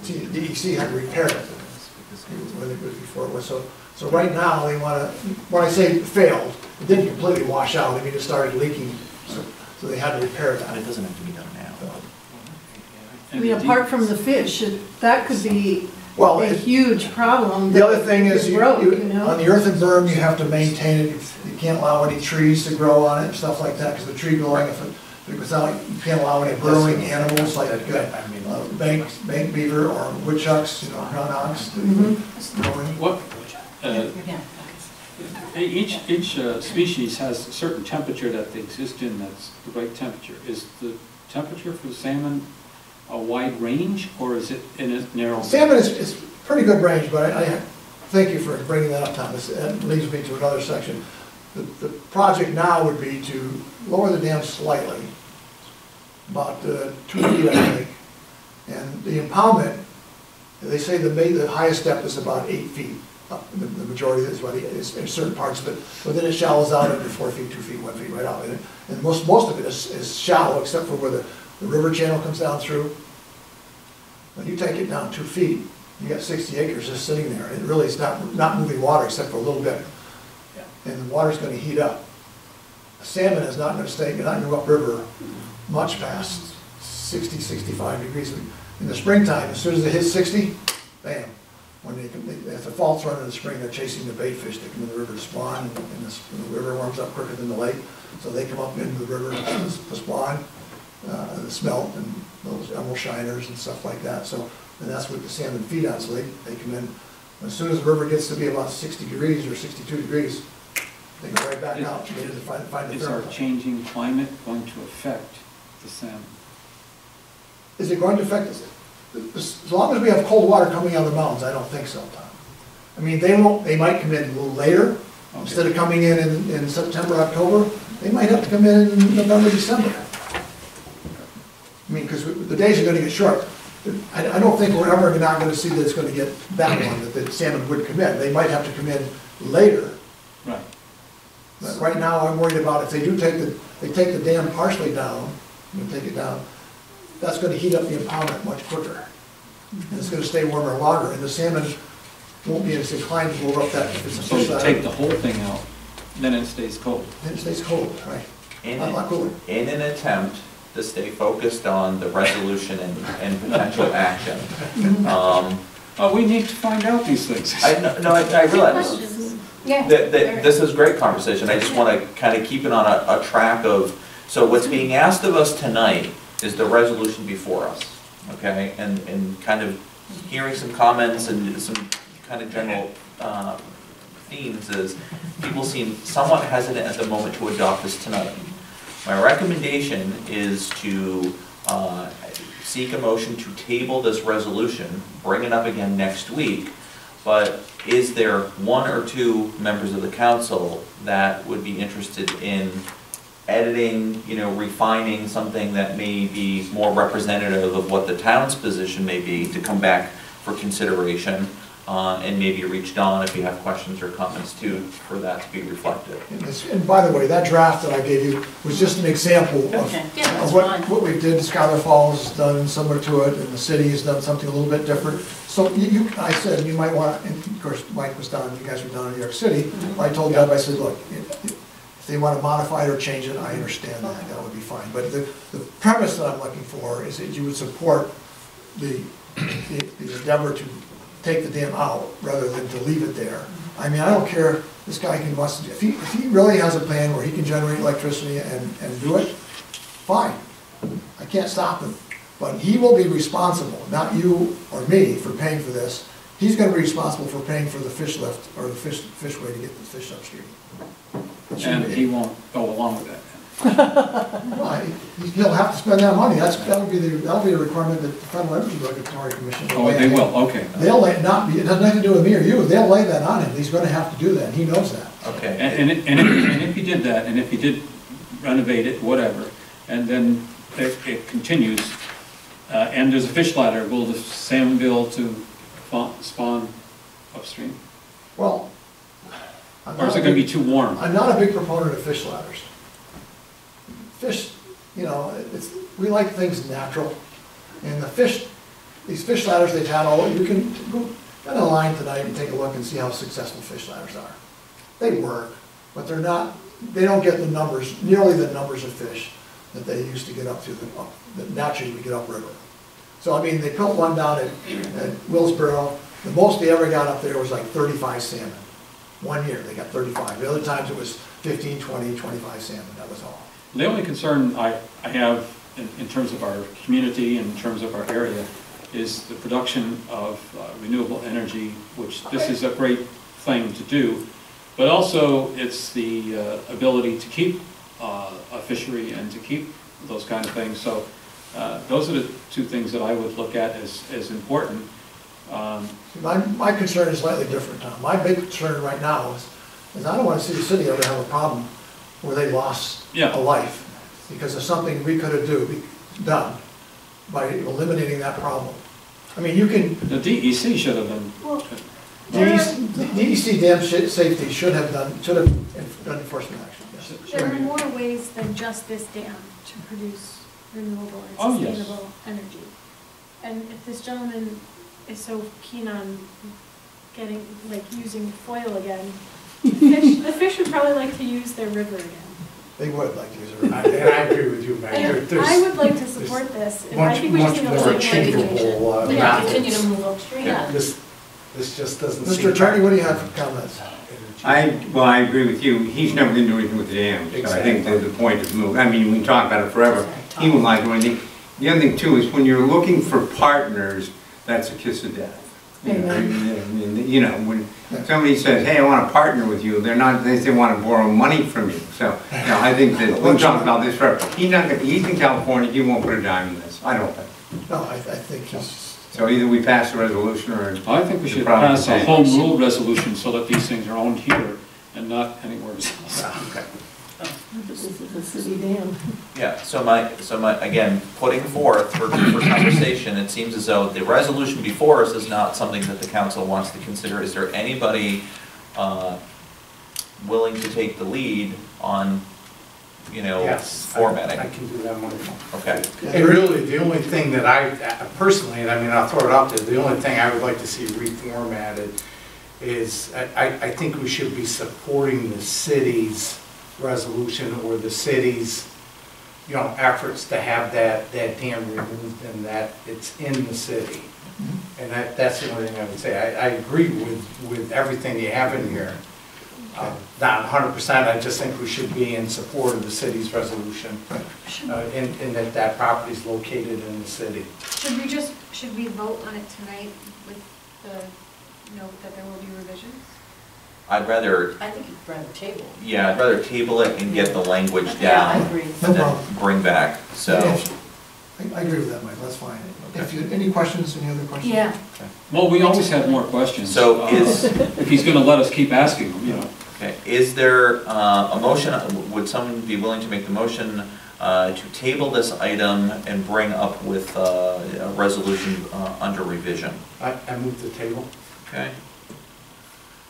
[SPEAKER 6] DEC had to repair it when it was before it was so So right now, they wanna, when I say failed, it didn't completely wash out, I mean, it started leaking, so they had to repair
[SPEAKER 1] And
[SPEAKER 6] that.
[SPEAKER 1] it doesn't have to be done now.
[SPEAKER 3] I mean, apart from the fish, that could be
[SPEAKER 6] Well,
[SPEAKER 3] a
[SPEAKER 6] it-
[SPEAKER 3] huge problem.
[SPEAKER 6] The other
[SPEAKER 3] that
[SPEAKER 6] thing is,
[SPEAKER 3] broke,
[SPEAKER 6] you,
[SPEAKER 3] you know?
[SPEAKER 6] on the earthen berm, you have to maintain it, you can't allow any trees to grow on it and stuff like that, because the tree growing, if without, you can't allow any burrowing animals like bank beaver or woodchucks, you know, ground ox. Growing.
[SPEAKER 2] What, each species has a certain temperature that they exist in, that's the right temperature. Is the temperature for salmon a wide range, or is it in a narrow?
[SPEAKER 6] Salmon is pretty good range, but I thank you for bringing that up, Thomas. That leads me to another section. The project now would be to lower the dam slightly, about 2 feet, I think. And the impoundment, they say the highest depth is about 8 feet. The majority is what is in certain parts of it, but then it shallows out into 4 feet, 2 feet, 1 feet right out. And most of it is shallow, except for where the river channel comes down through. When you take it down 2 feet, you got 60 acres just sitting there. It really is not moving water except for a little bit. And the water's gonna heat up. Salmon is not gonna stay, not gonna go upriver much past 60, 65 degrees. In the springtime, as soon as it hits 60, bam. When if the falls run in the spring, they're chasing the bait fish that come in the river to spawn, and the river warms up quicker than the lake, so they come up into the river to spawn, the smelt and those emerald shiners and stuff like that. So, and that's what the salmon feed on, so they come in. As soon as the river gets to be about 60 degrees or 62 degrees, they go right back out. They just find the
[SPEAKER 2] Is our
[SPEAKER 6] thermocline.
[SPEAKER 2] changing climate going to affect the salmon?
[SPEAKER 6] Is it going to affect us? As long as we have cold water coming out of the mountains, I don't think so, Tom. I mean, they might come in a little later.
[SPEAKER 2] Okay.
[SPEAKER 6] Instead of coming in September, October, they might have to come in November, December. I mean, because the days are gonna get short. I don't think we're ever not gonna see that it's gonna get that long, that the salmon would come in. They might have to come in later.
[SPEAKER 2] Right.
[SPEAKER 6] But right now, I'm worried about if they do take the dam partially down, take it down, that's gonna heat up the impoundment much quicker. And it's gonna stay warmer longer, and the salmon won't be as inclined to go up that, if it's a
[SPEAKER 2] So
[SPEAKER 6] fish
[SPEAKER 2] you
[SPEAKER 6] that.
[SPEAKER 2] take the whole thing out, then it stays cold.
[SPEAKER 6] Then it stays cold, right?
[SPEAKER 1] In
[SPEAKER 6] A lot cooler.
[SPEAKER 1] an attempt to stay focused on the resolution and potential action.
[SPEAKER 2] Oh, we need to find out these things.
[SPEAKER 1] I realize.
[SPEAKER 5] Yeah.
[SPEAKER 1] This is great conversation, I just want to kind of keep it on a track of, so what's being asked of us tonight is the resolution before us, okay? And kind of hearing some comments and some kind of general themes is, people seem somewhat hesitant at the moment to adopt this tonight. My recommendation is to seek a motion to table this resolution, bring it up again next week, but is there one or two members of the council that would be interested in editing, refining something that may be more representative of what the town's position may be to come back for consideration, and maybe reach Don if you have questions or comments too, for that to be reflected.
[SPEAKER 6] And by the way, that draft that I gave you was just an example
[SPEAKER 5] Okay. Yeah, that's
[SPEAKER 6] of
[SPEAKER 5] fine.
[SPEAKER 6] what we did. Scholar Falls has done similar to it, and the city has done something a little bit different. So I said, you might want, and of course, Mike was down, you guys were down in New York City. I told Deb, I said, look, if they want to modify it or change it, I understand that would be fine. But the premise that I'm looking for is that you would support the endeavor to take the dam out rather than to leave it there. I mean, I don't care, this guy if he really has a plan where he can generate electricity and do it, fine. I can't stop him. But he will be responsible, not you or me, for paying for this. He's gonna be responsible for paying for the fish lift or the fish way to get the fish upstream.
[SPEAKER 2] And he won't go along with that.
[SPEAKER 6] Well, he'll have to spend that money. That'll be a requirement that the Federal Energy Regulatory Commission will
[SPEAKER 2] Oh,
[SPEAKER 6] lay
[SPEAKER 2] they
[SPEAKER 6] on him.
[SPEAKER 2] will, okay.
[SPEAKER 6] They'll lay, it has nothing to do with me or you, they'll lay that on him, he's gonna have to do that, and he knows that.
[SPEAKER 1] Okay.
[SPEAKER 2] And if he did that, and if he did renovate it, whatever, and then it continues, and there's a fish ladder, will the salmon be able to spawn upstream?
[SPEAKER 6] Well,
[SPEAKER 2] Or is it gonna be too warm?
[SPEAKER 6] I'm not a big proponent of fish ladders. Fish, we like things natural, and these fish ladders they've had all, Run a line tonight and take a look and see how successful fish ladders are. They work, but they're not, they don't get the numbers, nearly the numbers of fish that they used to get up to, that naturally we get upriver. So, I mean, they built one down at Willsboro. The most they ever got up there was like 35 salmon. 1 year, they got 35. The other times it was 15, 20, 25 salmon, that was all.
[SPEAKER 2] The only concern I have in terms of our community and in terms of our area is the production of renewable energy, which this is a great thing to do, but also it's the ability to keep a fishery and to keep those kind of things. So those are the two things that I would look at as important.
[SPEAKER 6] My concern is slightly different, Tom. My big concern right now is I don't want to see the city ever have a problem where they lost a life because of something we could have done by eliminating that problem. I mean, you can...
[SPEAKER 2] The DEC should have been...
[SPEAKER 8] Well,
[SPEAKER 6] DEC dam safety should have done enforcement action, yes.
[SPEAKER 8] there are more ways than just this dam to produce renewable and sustainable energy. And if this gentleman is so keen on getting, like, using foil again, the fish would probably like to use their river again.
[SPEAKER 6] They would like to use it.
[SPEAKER 7] And I agree with you, Meg.
[SPEAKER 8] And I would like to support this, and I think we just need to
[SPEAKER 7] much
[SPEAKER 8] look
[SPEAKER 7] more achievable
[SPEAKER 5] Yeah,
[SPEAKER 7] methods.
[SPEAKER 5] continue to move upstream.
[SPEAKER 7] Yeah, this just doesn't seem...
[SPEAKER 6] Mr. Attorney, what do you have for comments?
[SPEAKER 9] Well, I agree with you. He's never going to do anything with the dam. So I think that the point is moved. I mean, we can talk about it forever. He won't like doing anything. The other thing too is when you're looking for partners, that's a kiss of death. You know, when somebody says, "Hey, I want to partner with you," they're not. They want to borrow money from you. So, you know, I think that we'll talk about this forever. He's in California. He won't put a dime in this. I don't think.
[SPEAKER 6] No, I think he's...
[SPEAKER 9] So either we pass a resolution or...
[SPEAKER 2] I think we should pass a home rule resolution so that these things are owned here and not anywhere else.
[SPEAKER 1] Okay.
[SPEAKER 3] This is a city dam.
[SPEAKER 1] Yeah, so my, again, putting forth for conversation, it seems as though the resolution before us is not something that the council wants to consider. Is there anybody willing to take the lead on, you know,
[SPEAKER 7] Yes,
[SPEAKER 1] formatting?
[SPEAKER 7] I can do that wonderful.
[SPEAKER 1] Okay.
[SPEAKER 7] And really, the only thing that I, personally, and I mean, I'll throw it out there, the only thing I would like to see reformatted is, I think we should be supporting the city's resolution or the city's, you know, efforts to have that dam removed and that it's in the city. And that's the only thing I would say. I agree with everything you have in here. Not 100%, I just think we should be in support of the city's resolution, in that property is located in the city.
[SPEAKER 8] Should we vote on it tonight with the note that there will be revisions?
[SPEAKER 1] I
[SPEAKER 5] think you'd rather table.
[SPEAKER 1] Yeah, I'd rather table it and get the language down.
[SPEAKER 5] Yeah, I agree.
[SPEAKER 1] And then bring back, so.
[SPEAKER 6] I agree with that, Mike, that's fine. If you, any questions, any other questions?
[SPEAKER 5] Yeah.
[SPEAKER 2] Well, we always have more questions.
[SPEAKER 1] So
[SPEAKER 2] if he's going to let us keep asking them, you know.
[SPEAKER 1] Okay, is there a motion, would someone be willing to make the motion to table this item and bring up with a resolution under revision?
[SPEAKER 7] I move the table.
[SPEAKER 1] Okay.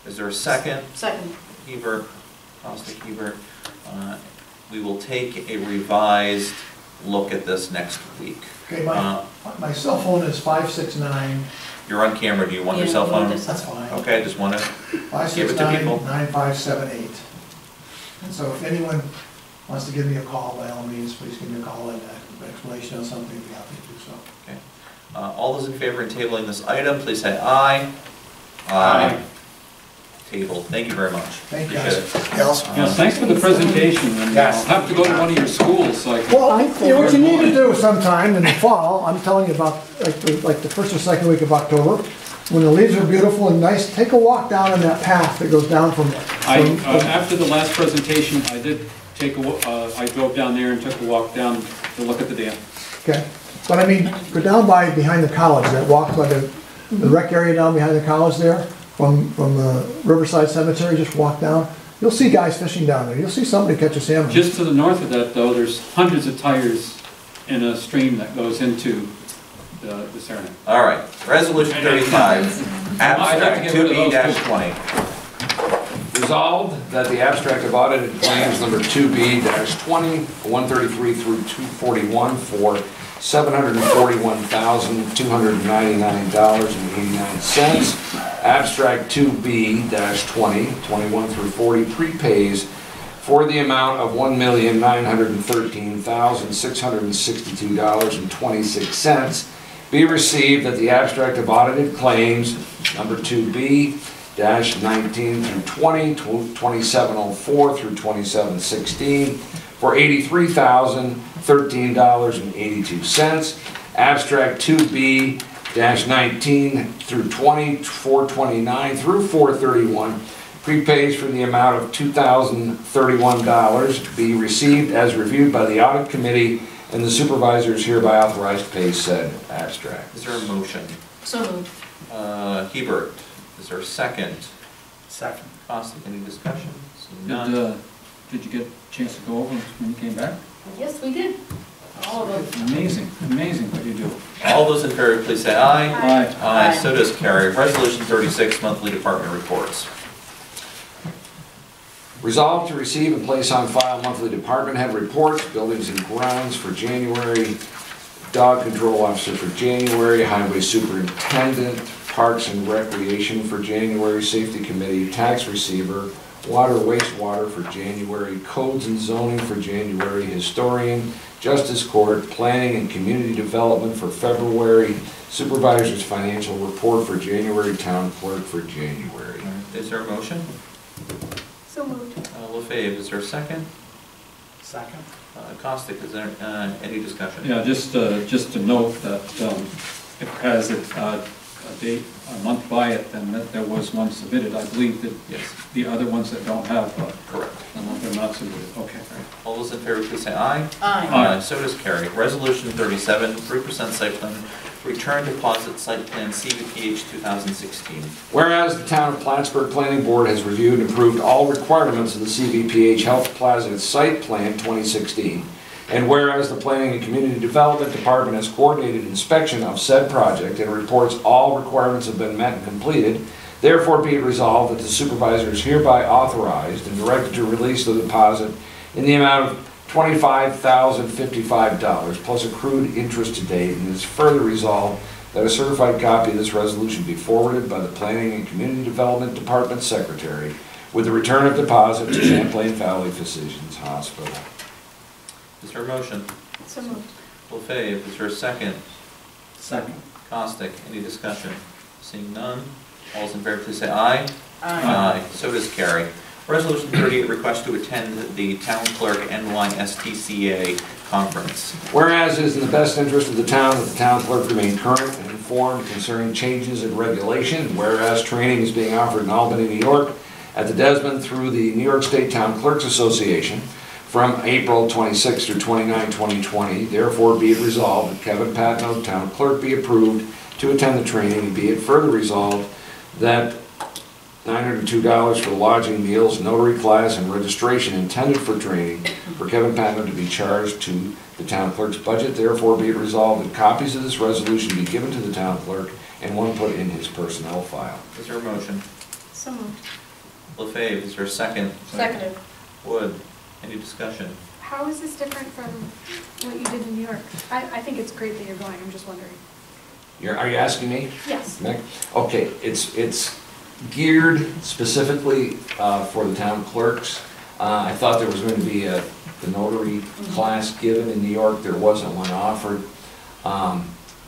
[SPEAKER 1] Is there a second?
[SPEAKER 5] Second.
[SPEAKER 1] Hebert, Costick, Hebert. We will take a revised look at this next week.
[SPEAKER 6] Okay, my cell phone is 569.
[SPEAKER 1] You're on camera, do you want your cell phone?
[SPEAKER 6] That's fine.
[SPEAKER 1] Okay, just want to give it to people.
[SPEAKER 6] 569-9578. And so if anyone wants to give me a call, by all means, please give me a call and an explanation of something, I'd be happy to do so.
[SPEAKER 1] Okay. All those in favor of tabling this item, please say aye.
[SPEAKER 7] Aye.
[SPEAKER 1] Table. Thank you very much.
[SPEAKER 6] Thank you,
[SPEAKER 1] Appreciate
[SPEAKER 6] guys.
[SPEAKER 1] it.
[SPEAKER 2] Yeah, thanks for the presentation, and
[SPEAKER 7] Yes.
[SPEAKER 2] I'll have to go to one of your schools, so I can...
[SPEAKER 6] Well, you know what you need to do sometime in the fall, I'm telling you about, like the first or second week of October, when the leaves are beautiful and nice, take a walk down on that path that goes down from...
[SPEAKER 2] After the last presentation, I did I drove down there and took a walk down to look at the dam.
[SPEAKER 6] Okay, but I mean, go down by behind the college, that walk by the rec area down behind the college there, from the Riverside Cemetery, just walk down. You'll see guys fishing down there. You'll see somebody catch a salmon.
[SPEAKER 2] Just to the north of that, though, there's hundreds of tires in a stream that goes into the Saranac.
[SPEAKER 1] All right, resolution 35, abstract 2B-20.
[SPEAKER 4] Resolved that the abstract of audited claims number 2B-20, 133 through 241 for $741,299.89. Abstract 2B-20, 21 through 40 prepays for the amount of $1,913,662.26 be received, that the abstract of audited claims number 2B-19 through 20, 2704 through 2716 for $83,013.82. Abstract 2B-19 through 20, 429 through 431 prepays for the amount of $2,031 be received as reviewed by the audit committee, and the supervisors hereby authorized to pay said abstract.
[SPEAKER 1] Is there a motion?
[SPEAKER 5] So moved.
[SPEAKER 1] Hebert, is there a second?
[SPEAKER 7] Second.
[SPEAKER 1] Costigan, any discussion? Seeing none.
[SPEAKER 2] Did you get a chance to go over when you came back?
[SPEAKER 5] Yes, we did. All of them.
[SPEAKER 2] Amazing, amazing what you do.
[SPEAKER 1] All those in favor, please say aye.
[SPEAKER 2] Aye.
[SPEAKER 1] Aye, so does carry. Resolution 36, monthly department reports.
[SPEAKER 4] Resolved to receive and place on file monthly department head reports, buildings and grounds for January, dog control officer for January, highway superintendent, parks and recreation for January, safety committee, tax receiver, water wastewater for January, codes and zoning for January, historian, justice court, planning and community development for February, supervisor's financial report for January, town clerk for January.
[SPEAKER 1] Is there a motion?
[SPEAKER 8] So moved.
[SPEAKER 1] LaFave, is there a second?
[SPEAKER 7] Second.
[SPEAKER 1] Costigan, is there any discussion?
[SPEAKER 2] Yeah, just to note that it has a date, a month by it, and that there was one submitted. I believe that
[SPEAKER 1] Yes.
[SPEAKER 2] the other ones that don't have,
[SPEAKER 1] Correct.
[SPEAKER 2] they're not submitted. Okay.
[SPEAKER 1] All those in favor, please say aye.
[SPEAKER 5] Aye.
[SPEAKER 1] So does carry. Resolution 37, 3% site plan, return deposit site plan CVPH 2016.
[SPEAKER 4] Whereas the town of Plattsburgh Planning Board has reviewed and approved all requirements of the CVPH Health Plaza Site Plan 2016, and whereas the Planning and Community Development Department has coordinated inspection of said project and reports all requirements have been met and completed, therefore be it resolved that the supervisor is hereby authorized and directed to release the deposit in the amount of $25,055 plus accrued interest to date, and it is further resolved that a certified copy of this resolution be forwarded by the Planning and Community Development Department Secretary with the return of deposit to Champlain Valley Physicians Hospital.
[SPEAKER 1] Is there a motion?
[SPEAKER 8] So moved.
[SPEAKER 1] LaFave, is there a second?
[SPEAKER 7] Second.
[SPEAKER 1] Costigan, any discussion? Seeing none, all those in favor, please say aye.
[SPEAKER 5] Aye.
[SPEAKER 1] So does carry. Resolution 38, request to attend the Town Clerk NYSTCA Conference.
[SPEAKER 4] Whereas it is in the best interest of the town that the town clerk remain current and informed concerning changes in regulation, whereas training is being offered in Albany, New York at the Desmond through the New York State Town Clerks Association from April 26 through 29, 2020, therefore be it resolved that Kevin Patno, town clerk, be approved to attend the training, and be it further resolved that $902 for lodging, meals, notary class, and registration intended for training for Kevin Patno to be charged to the town clerk's budget. Therefore be it resolved that copies of this resolution be given to the town clerk and one put in his personnel file.
[SPEAKER 1] Is there a motion?
[SPEAKER 8] So moved.
[SPEAKER 1] LaFave, is there a second?
[SPEAKER 5] Seconded.
[SPEAKER 1] Wood, any discussion?
[SPEAKER 8] How is this different from what you did in New York? I think it's great that you're going, I'm just wondering.
[SPEAKER 4] Are you asking me,
[SPEAKER 8] Yes.
[SPEAKER 4] Nick? Okay, it's geared specifically for the town clerks. I thought there was going to be the notary class given in New York. There wasn't one offered.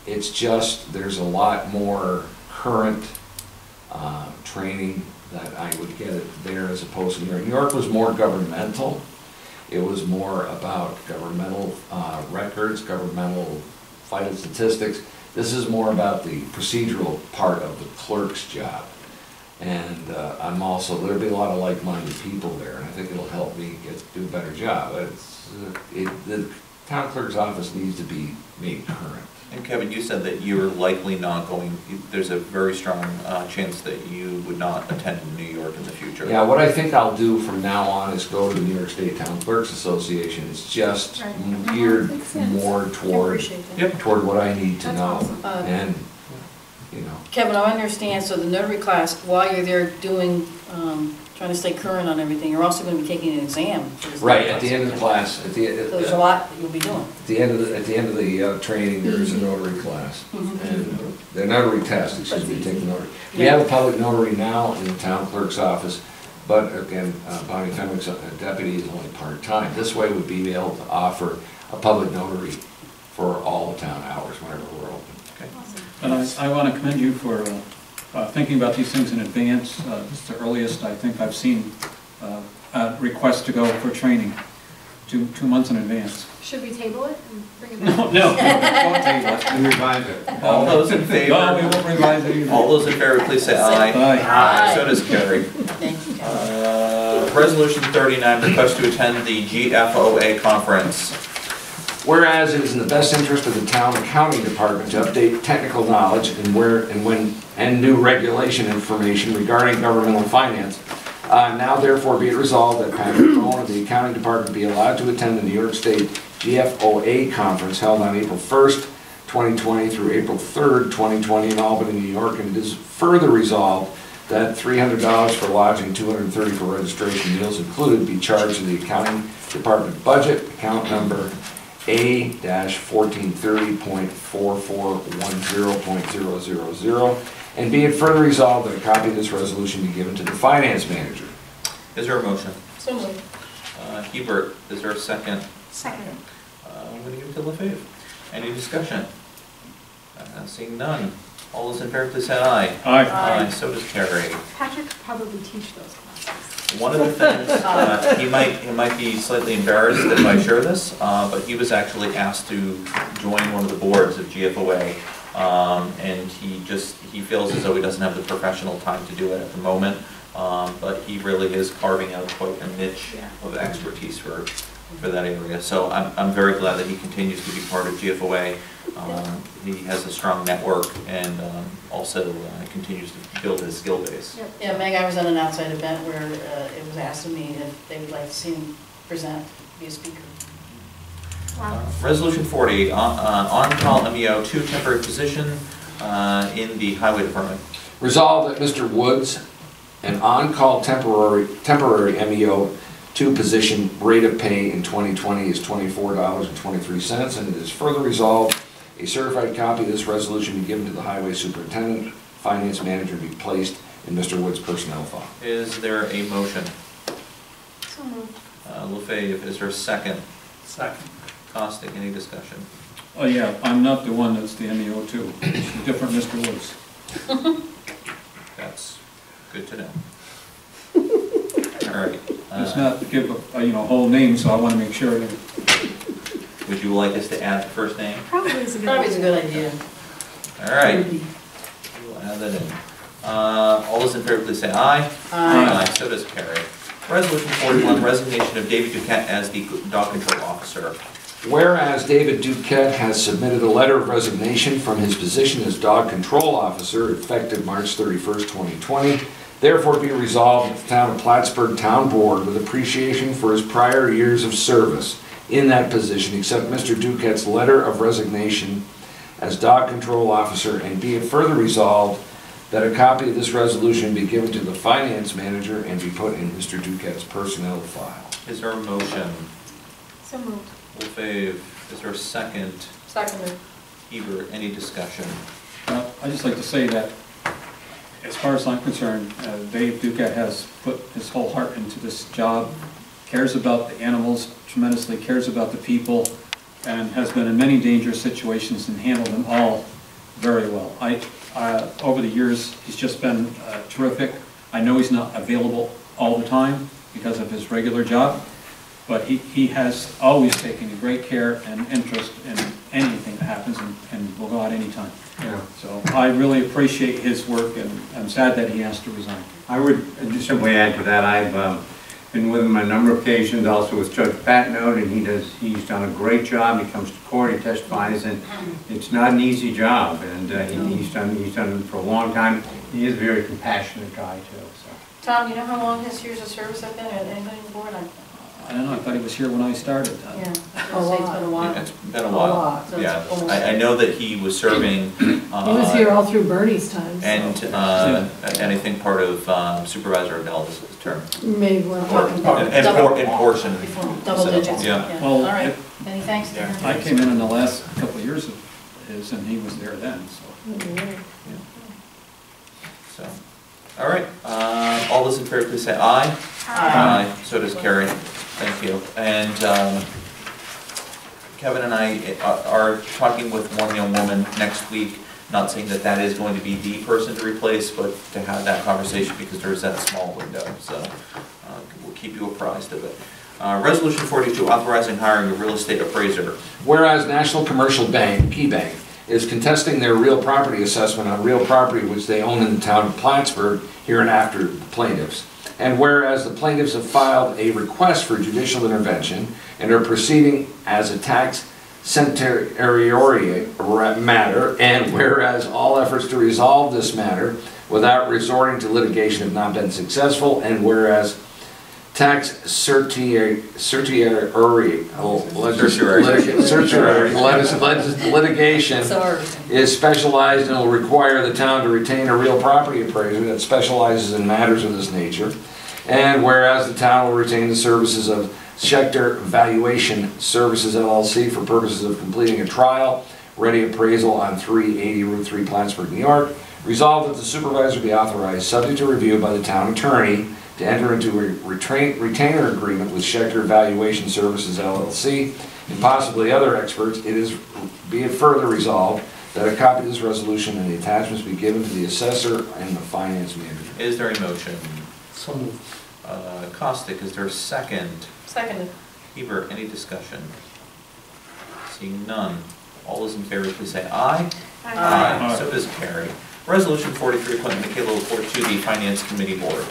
[SPEAKER 4] It's just there's a lot more current training that I would get it there as opposed to New York. New York was more governmental. It was more about governmental records, governmental vital statistics. This is more about the procedural part of the clerk's job. And I'm also, there'll be a lot of like-minded people there, and I think it'll help me do a better job. The town clerk's office needs to be made current.
[SPEAKER 1] And Kevin, you said that you're likely not going, there's a very strong chance that you would not attend New York in the future.
[SPEAKER 4] Yeah, what I think I'll do from now on is go to the New York State Town Clerks Association. It's just
[SPEAKER 8] Right.
[SPEAKER 4] geared
[SPEAKER 8] Makes sense.
[SPEAKER 4] more toward
[SPEAKER 5] Appreciate that.
[SPEAKER 4] toward what I need to
[SPEAKER 8] That's
[SPEAKER 4] know.
[SPEAKER 8] awesome.
[SPEAKER 4] And, you know,
[SPEAKER 5] Kevin, I understand, so the notary class, while you're there doing trying to stay current on everything. You're also gonna be taking an exam. for this
[SPEAKER 4] Right, at the end of the class,
[SPEAKER 5] So there's a lot that you'll be doing.
[SPEAKER 4] At the end of the training, there's a notary class, and the notary test, excuse me, take the notary. We have a public notary now in the town clerk's office, but again, Bonnie Fenwick's deputy is only part-time. This way we'd be able to offer a public notary for all the town hours whenever we're open.
[SPEAKER 2] And I want to commend you for thinking about these things in advance. This is the earliest I think I've seen a request to go for training, 2 months in advance.
[SPEAKER 8] Should we table it and bring it back?
[SPEAKER 2] No, no. Don't table it.
[SPEAKER 9] And revise it.
[SPEAKER 1] All those in favor?
[SPEAKER 2] No, we won't revise it either.
[SPEAKER 1] All those in favor, please say aye.
[SPEAKER 2] Aye.
[SPEAKER 1] So does Carrie.
[SPEAKER 5] Thank you, Kevin.
[SPEAKER 1] Resolution 39, request to attend the GFOA conference.
[SPEAKER 4] Whereas it is in the best interest of the town accounting department to update technical knowledge and new regulation information regarding governmental finance, now therefore be it resolved that Patrick Bowen of the accounting department be allowed to attend the New York State GFOA conference held on April 1st, 2020 through April 3rd, 2020 in Albany, New York, and it is further resolved that $300 for lodging, $230 for registration, meals included, be charged to the accounting department budget, account number A-1430.4410.000, and be it further resolved that a copy of this resolution be given to the finance manager.
[SPEAKER 1] Is there a motion?
[SPEAKER 5] So moved.
[SPEAKER 1] Hebert, is there a second?
[SPEAKER 8] Second.
[SPEAKER 1] I'm going to give it to LaFave. Any discussion? Seeing none. All those in favor, please say aye.
[SPEAKER 2] Aye.
[SPEAKER 1] So does Carrie.
[SPEAKER 8] Patrick could probably teach those classes.
[SPEAKER 1] One of the things, he might be slightly embarrassed if I share this, but he was actually asked to join one of the boards of GFOA. And he feels as though he doesn't have the professional time to do it at the moment. But he really is carving out quite a niche of expertise for that area. So I'm very glad that he continues to be part of GFOA. He has a strong network and also continues to build his skill base.
[SPEAKER 5] Yeah, Meg, I was at an outside event where it was asked of me if they would like to see him present, be a speaker.
[SPEAKER 8] Wow.
[SPEAKER 1] Resolution 40, on-call MEO 2 temporary position in the highway department.
[SPEAKER 4] Resolved that Mr. Woods, an on-call temporary MEO 2 position rate of pay in 2020 is $24.23, and it is further resolved a certified copy of this resolution be given to the highway superintendent, finance manager, be placed in Mr. Woods' personnel file.
[SPEAKER 1] Is there a motion?
[SPEAKER 8] So moved.
[SPEAKER 1] LaFave, is there a second?
[SPEAKER 7] Second.
[SPEAKER 1] Costick, any discussion?
[SPEAKER 2] Oh, yeah, I'm not the one that's the MEO2. It's a different Mr. Woods.
[SPEAKER 1] That's good to know. All right.
[SPEAKER 2] Let's not give a whole name, so I want to make sure that.
[SPEAKER 1] Would you like us to add the first name?
[SPEAKER 8] Probably is a good
[SPEAKER 5] Probably is a
[SPEAKER 8] idea.
[SPEAKER 5] good idea.
[SPEAKER 1] All right. We'll add that in. All those in favor, please say aye.
[SPEAKER 5] Aye.
[SPEAKER 1] So does carry. Resolution 41, resignation of David Duquette as the dog control officer.
[SPEAKER 4] Whereas David Duquette has submitted a letter of resignation from his position as dog control officer effective March 31st, 2020, therefore be resolved that the town of Plattsburgh Town Board, with appreciation for his prior years of service in that position, accept Mr. Duquette's letter of resignation as dog control officer, and be it further resolved that a copy of this resolution be given to the finance manager and be put in Mr. Duquette's personnel file.
[SPEAKER 1] Is there a motion?
[SPEAKER 8] So moved.
[SPEAKER 1] LaFave, is there a second?
[SPEAKER 5] Second.
[SPEAKER 1] Hebert, any discussion?
[SPEAKER 2] I'd just like to say that, as far as I'm concerned, Dave Duquette has put his whole heart into this job, cares about the animals tremendously, cares about the people, and has been in many dangerous situations and handled them all very well. Over the years, he's just been terrific. I know he's not available all the time because of his regular job, but he has always taken great care and interest in anything that happens and will go out anytime.
[SPEAKER 9] Yeah.
[SPEAKER 2] So I really appreciate his work, and I'm sad that he has to resign.
[SPEAKER 9] I would just simply add to that, I've been with him on a number of occasions, also with Judge Patnode, and he's done a great job. He comes to court, he testifies, and it's not an easy job, and he's done it for a long time. He is a very compassionate guy too. So.
[SPEAKER 5] Tom, you know how long his years of service have been at anybody on the board?
[SPEAKER 2] I don't know, I thought he was here when I started.
[SPEAKER 5] Yeah,
[SPEAKER 3] A
[SPEAKER 5] I'd say it's
[SPEAKER 3] lot.
[SPEAKER 5] been a while.
[SPEAKER 1] It's been a
[SPEAKER 3] A
[SPEAKER 1] while.
[SPEAKER 3] lot.
[SPEAKER 5] So it's
[SPEAKER 1] Yeah,
[SPEAKER 5] almost-
[SPEAKER 1] I know that he was serving.
[SPEAKER 3] He was here all through Bernie's time, so
[SPEAKER 1] And I think part of Supervisor Adele's term.
[SPEAKER 3] maybe we're talking
[SPEAKER 7] Or-
[SPEAKER 3] about.
[SPEAKER 1] And portion.
[SPEAKER 5] Before double
[SPEAKER 1] So,
[SPEAKER 5] digits,
[SPEAKER 1] yeah.
[SPEAKER 5] yeah.
[SPEAKER 2] Well,
[SPEAKER 5] All right, any thanks to him?
[SPEAKER 2] I came in the last couple of years of his, and he was there then, so.
[SPEAKER 1] So, all right, all those in favor, please say aye.
[SPEAKER 5] Aye.
[SPEAKER 1] So does Carrie, thank you. And Kevin and I are talking with one young woman next week, not saying that that is going to be the person to replace, but to have that conversation because there's that small window, so we'll keep you apprised of it. Resolution 42, authorizing hiring a real estate appraiser.
[SPEAKER 4] Whereas National Commercial Bank, Key Bank, is contesting their real property assessment on real property which they own in the town of Plattsburgh, hereinafter the plaintiffs. And whereas the plaintiffs have filed a request for judicial intervention and are proceeding as a tax certiorari matter, and whereas all efforts to resolve this matter without resorting to litigation have not been successful, and whereas tax certiorari litigation is specialized and will require the town to retain a real property appraiser that specializes in matters of this nature. And whereas the town will retain the services of Schechter Valuation Services LLC for purposes of completing a trial ready appraisal on 380 Route 3 Plattsburgh, New York. Resolved that the supervisor be authorized, subject to review by the town attorney, to enter into a retainer agreement with Schechter Valuation Services LLC and possibly other experts. Be it further resolved that a copy of this resolution and the attachments be given to the assessor and the finance manager.
[SPEAKER 1] Is there a motion?
[SPEAKER 7] So moved.
[SPEAKER 1] Caustic, is there a second?
[SPEAKER 5] Seconded.
[SPEAKER 1] Hebert, any discussion? Seeing none. All those in favor, please say aye.
[SPEAKER 5] Aye.
[SPEAKER 1] So does carry. Resolution 43, appointment Michaela Laporte to the Finance Committee Board.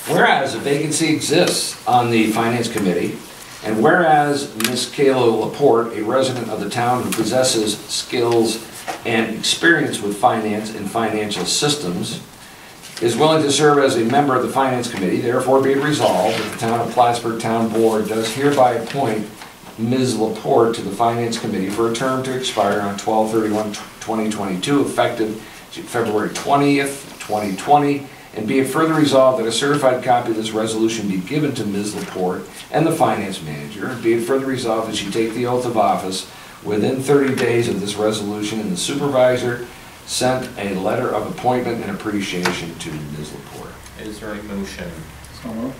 [SPEAKER 4] Whereas a vacancy exists on the Finance Committee, and whereas Ms. Kayla Laporte, a resident of the town who possesses skills and experience with finance and financial systems, is willing to serve as a member of the Finance Committee, therefore be it resolved that the Town of Plattsburgh Town Board does hereby appoint Ms. Laporte to the Finance Committee for a term to expire on 12/31/2022, effective February 20th, 2020, and be it further resolved that a certified copy of this resolution be given to Ms. Laporte and the Finance Manager, and be it further resolved that she take the oath of office within 30 days of this resolution, and the supervisor sent a letter of appointment and appreciation to Ms. Laporte.
[SPEAKER 1] Is there a motion?
[SPEAKER 2] So moved.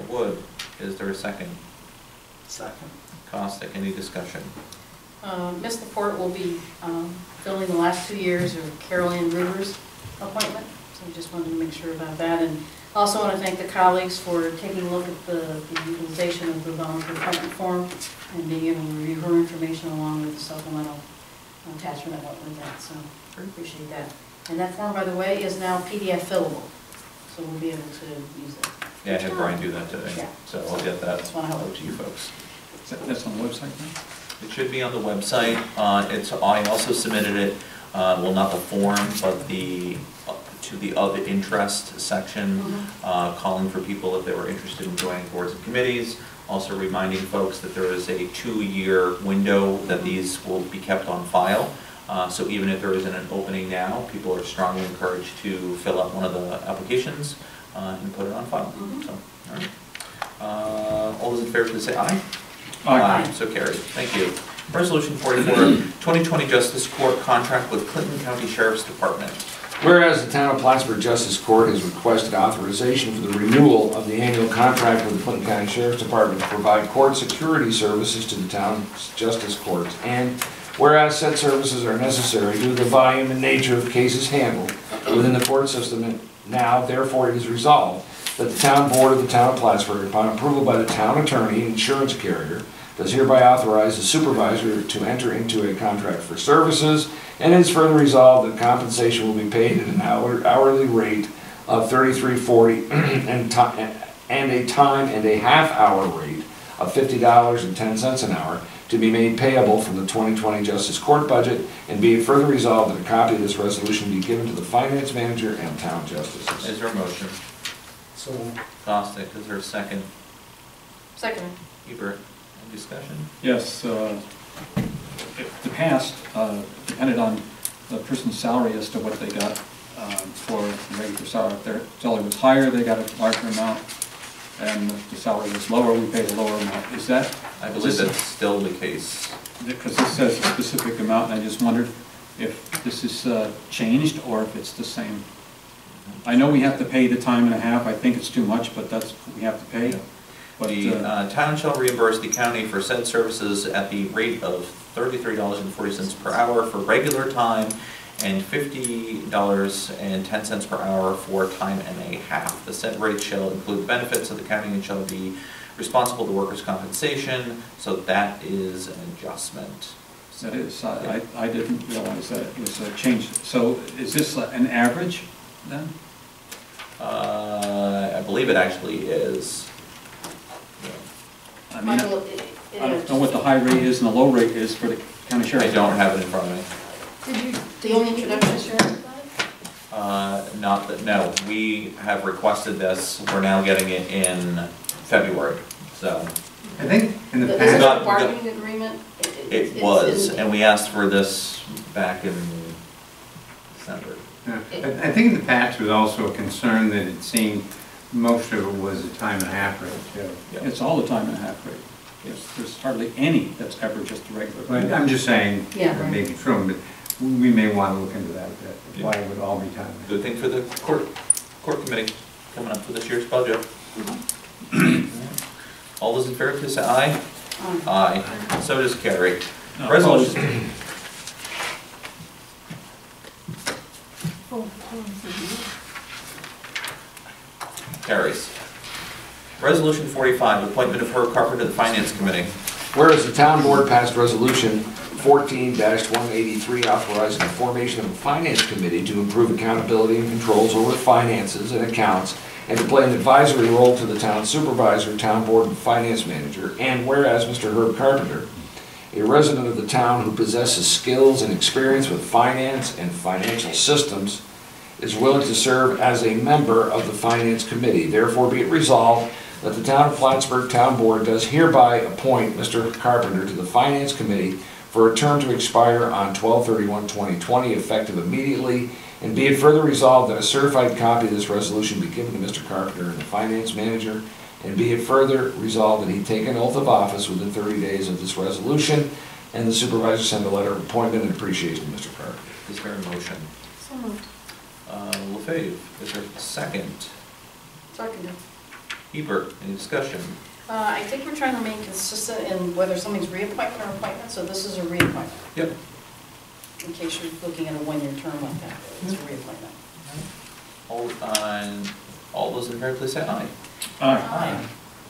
[SPEAKER 1] Wood, is there a second?
[SPEAKER 7] Second.
[SPEAKER 1] Caustic, any discussion?
[SPEAKER 5] Ms. Laporte will be filling the last 2 years of Carol Ann Rivers' appointment, so we just wanted to make sure about that. And also want to thank the colleagues for taking a look at the utilization of the volunteer appointment form and being able to review her information along with the supplemental attachment that went with that, so I appreciate that. And that form, by the way, is now PDF fillable, so we'll be able to use it.
[SPEAKER 1] Yeah, I had Brian do that today,
[SPEAKER 5] Yeah.
[SPEAKER 1] so I'll get that
[SPEAKER 5] That's one I
[SPEAKER 1] out to you folks.
[SPEAKER 2] That's on the website now?
[SPEAKER 1] It should be on the website. I also submitted it, well, not the form, but to the of interest section, calling for people if they were interested in joining boards and committees. Also reminding folks that there is a 2-year window that these will be kept on file. So even if there isn't an opening now, people are strongly encouraged to fill out one of the applications and put it on file. So, all right. All those in favor, please say aye.
[SPEAKER 2] Aye.
[SPEAKER 1] So carried. Thank you. Resolution 44, 2020 Justice Court contract with Clinton County Sheriff's Department.
[SPEAKER 4] Whereas the Town of Plattsburgh Justice Court has requested authorization for the renewal of the annual contract with the Clinton County Sheriff's Department to provide court security services to the town's justice courts, and whereas said services are necessary due to the volume and nature of cases handled within the court system, and now therefore it is resolved that the Town Board of the Town of Plattsburgh, upon approval by the town attorney and insurance carrier, does hereby authorize the supervisor to enter into a contract for services, and is further resolved that compensation will be paid at an hourly rate of $33.40 and a time and a half-hour rate of $50.10 an hour to be made payable from the 2020 Justice Court budget, and be it further resolved that a copy of this resolution be given to the finance manager and town justices.
[SPEAKER 1] Is there a motion?
[SPEAKER 7] So
[SPEAKER 1] Caustic, is there a second?
[SPEAKER 5] Second.
[SPEAKER 1] Hebert, any discussion?
[SPEAKER 2] Yes, the past depended on the person's salary as to what they got for the regular salary. If their salary was higher, they got a larger amount, and if the salary was lower, we paid a lower amount. Is that?
[SPEAKER 1] I believe that's still the case.
[SPEAKER 2] Because this says a specific amount, and I just wondered if this is changed or if it's the same. I know we have to pay the time and a half. I think it's too much, but that's what we have to pay. But,
[SPEAKER 1] The town shall reimburse the county for said services at the rate of $33.40 per hour for regular time and $50.10 per hour for time and a half. The said rate shall include benefits of the county and shall be responsible to workers' compensation, so that is an adjustment.
[SPEAKER 2] that is, I didn't realize that it was changed. So is this an average then?
[SPEAKER 1] I believe it actually is.
[SPEAKER 2] I mean,
[SPEAKER 5] Michael,
[SPEAKER 2] I don't know what the high rate is and the low rate is for the county sheriff.
[SPEAKER 1] I don't have it in front of me.
[SPEAKER 8] Did you?
[SPEAKER 5] The only introduction.
[SPEAKER 1] Not that, no, we have requested this, we're now getting it in February, so.
[SPEAKER 9] I think in the
[SPEAKER 5] Is
[SPEAKER 9] past.
[SPEAKER 5] it
[SPEAKER 1] Got-
[SPEAKER 5] a bargaining agreement?
[SPEAKER 1] It was, and we asked for this back in December.
[SPEAKER 9] Yeah. I think in the past was also a concern that it seemed most of it was a time and a half rate too.
[SPEAKER 2] It's all the time and a half rate. There's hardly any that's ever just a regular
[SPEAKER 9] But
[SPEAKER 2] rate.
[SPEAKER 9] I'm just saying,
[SPEAKER 5] Yeah.
[SPEAKER 9] it may be true, but we may want to look into that, why it would all be time.
[SPEAKER 1] Good thing for the court committee coming up for this year's budget. All those in favor, please say aye. Aye. So does carry.
[SPEAKER 2] No,
[SPEAKER 1] Resolution. Carries. Resolution 45, appointment of Herb Carpenter to the Finance Committee.
[SPEAKER 4] Whereas the town board passed resolution 14-183 authorizing the formation of a finance committee to improve accountability and controls over finances and accounts and to play an advisory role to the town supervisor, town board, and finance manager. And whereas Mr. Herb Carpenter, a resident of the town who possesses skills and experience with finance and financial systems, is willing to serve as a member of the finance committee. Therefore be it resolved that the town of Plattsburgh Town Board does hereby appoint Mr. Carpenter to the finance committee for a term to expire on 12/31/2020, effective immediately. And be it further resolved that a certified copy of this resolution be given to Mr. Carpenter and the finance manager. And be it further resolved that he take an oath of office within 30 days of this resolution, and the supervisor send a letter of appointment and appreciation to Mr. Carpenter.
[SPEAKER 1] Is there a motion?
[SPEAKER 8] So moved.
[SPEAKER 1] LaFave, is there a second?
[SPEAKER 5] Second.
[SPEAKER 1] Hebert, any discussion?
[SPEAKER 5] I think we're trying to remain consistent in whether something's reappointment or appointment, so this is a reappointment.
[SPEAKER 1] Yep.
[SPEAKER 5] In case you're looking at a one-year term like that, it's a reappointment.
[SPEAKER 1] All those in favor, please say aye.
[SPEAKER 2] Aye.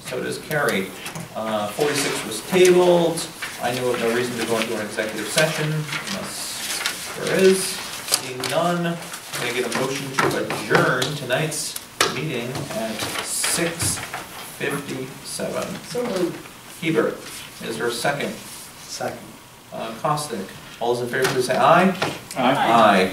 [SPEAKER 1] So does carry. 46 was tabled. I know of no reason to go into an executive session unless there is. Seeing none, can I get a motion to adjourn tonight's meeting at 6:57?
[SPEAKER 5] So moved.
[SPEAKER 1] Hebert, is there a second?
[SPEAKER 7] Second.
[SPEAKER 1] Costick, all those in favor, please say aye.
[SPEAKER 2] Aye.
[SPEAKER 1] Aye.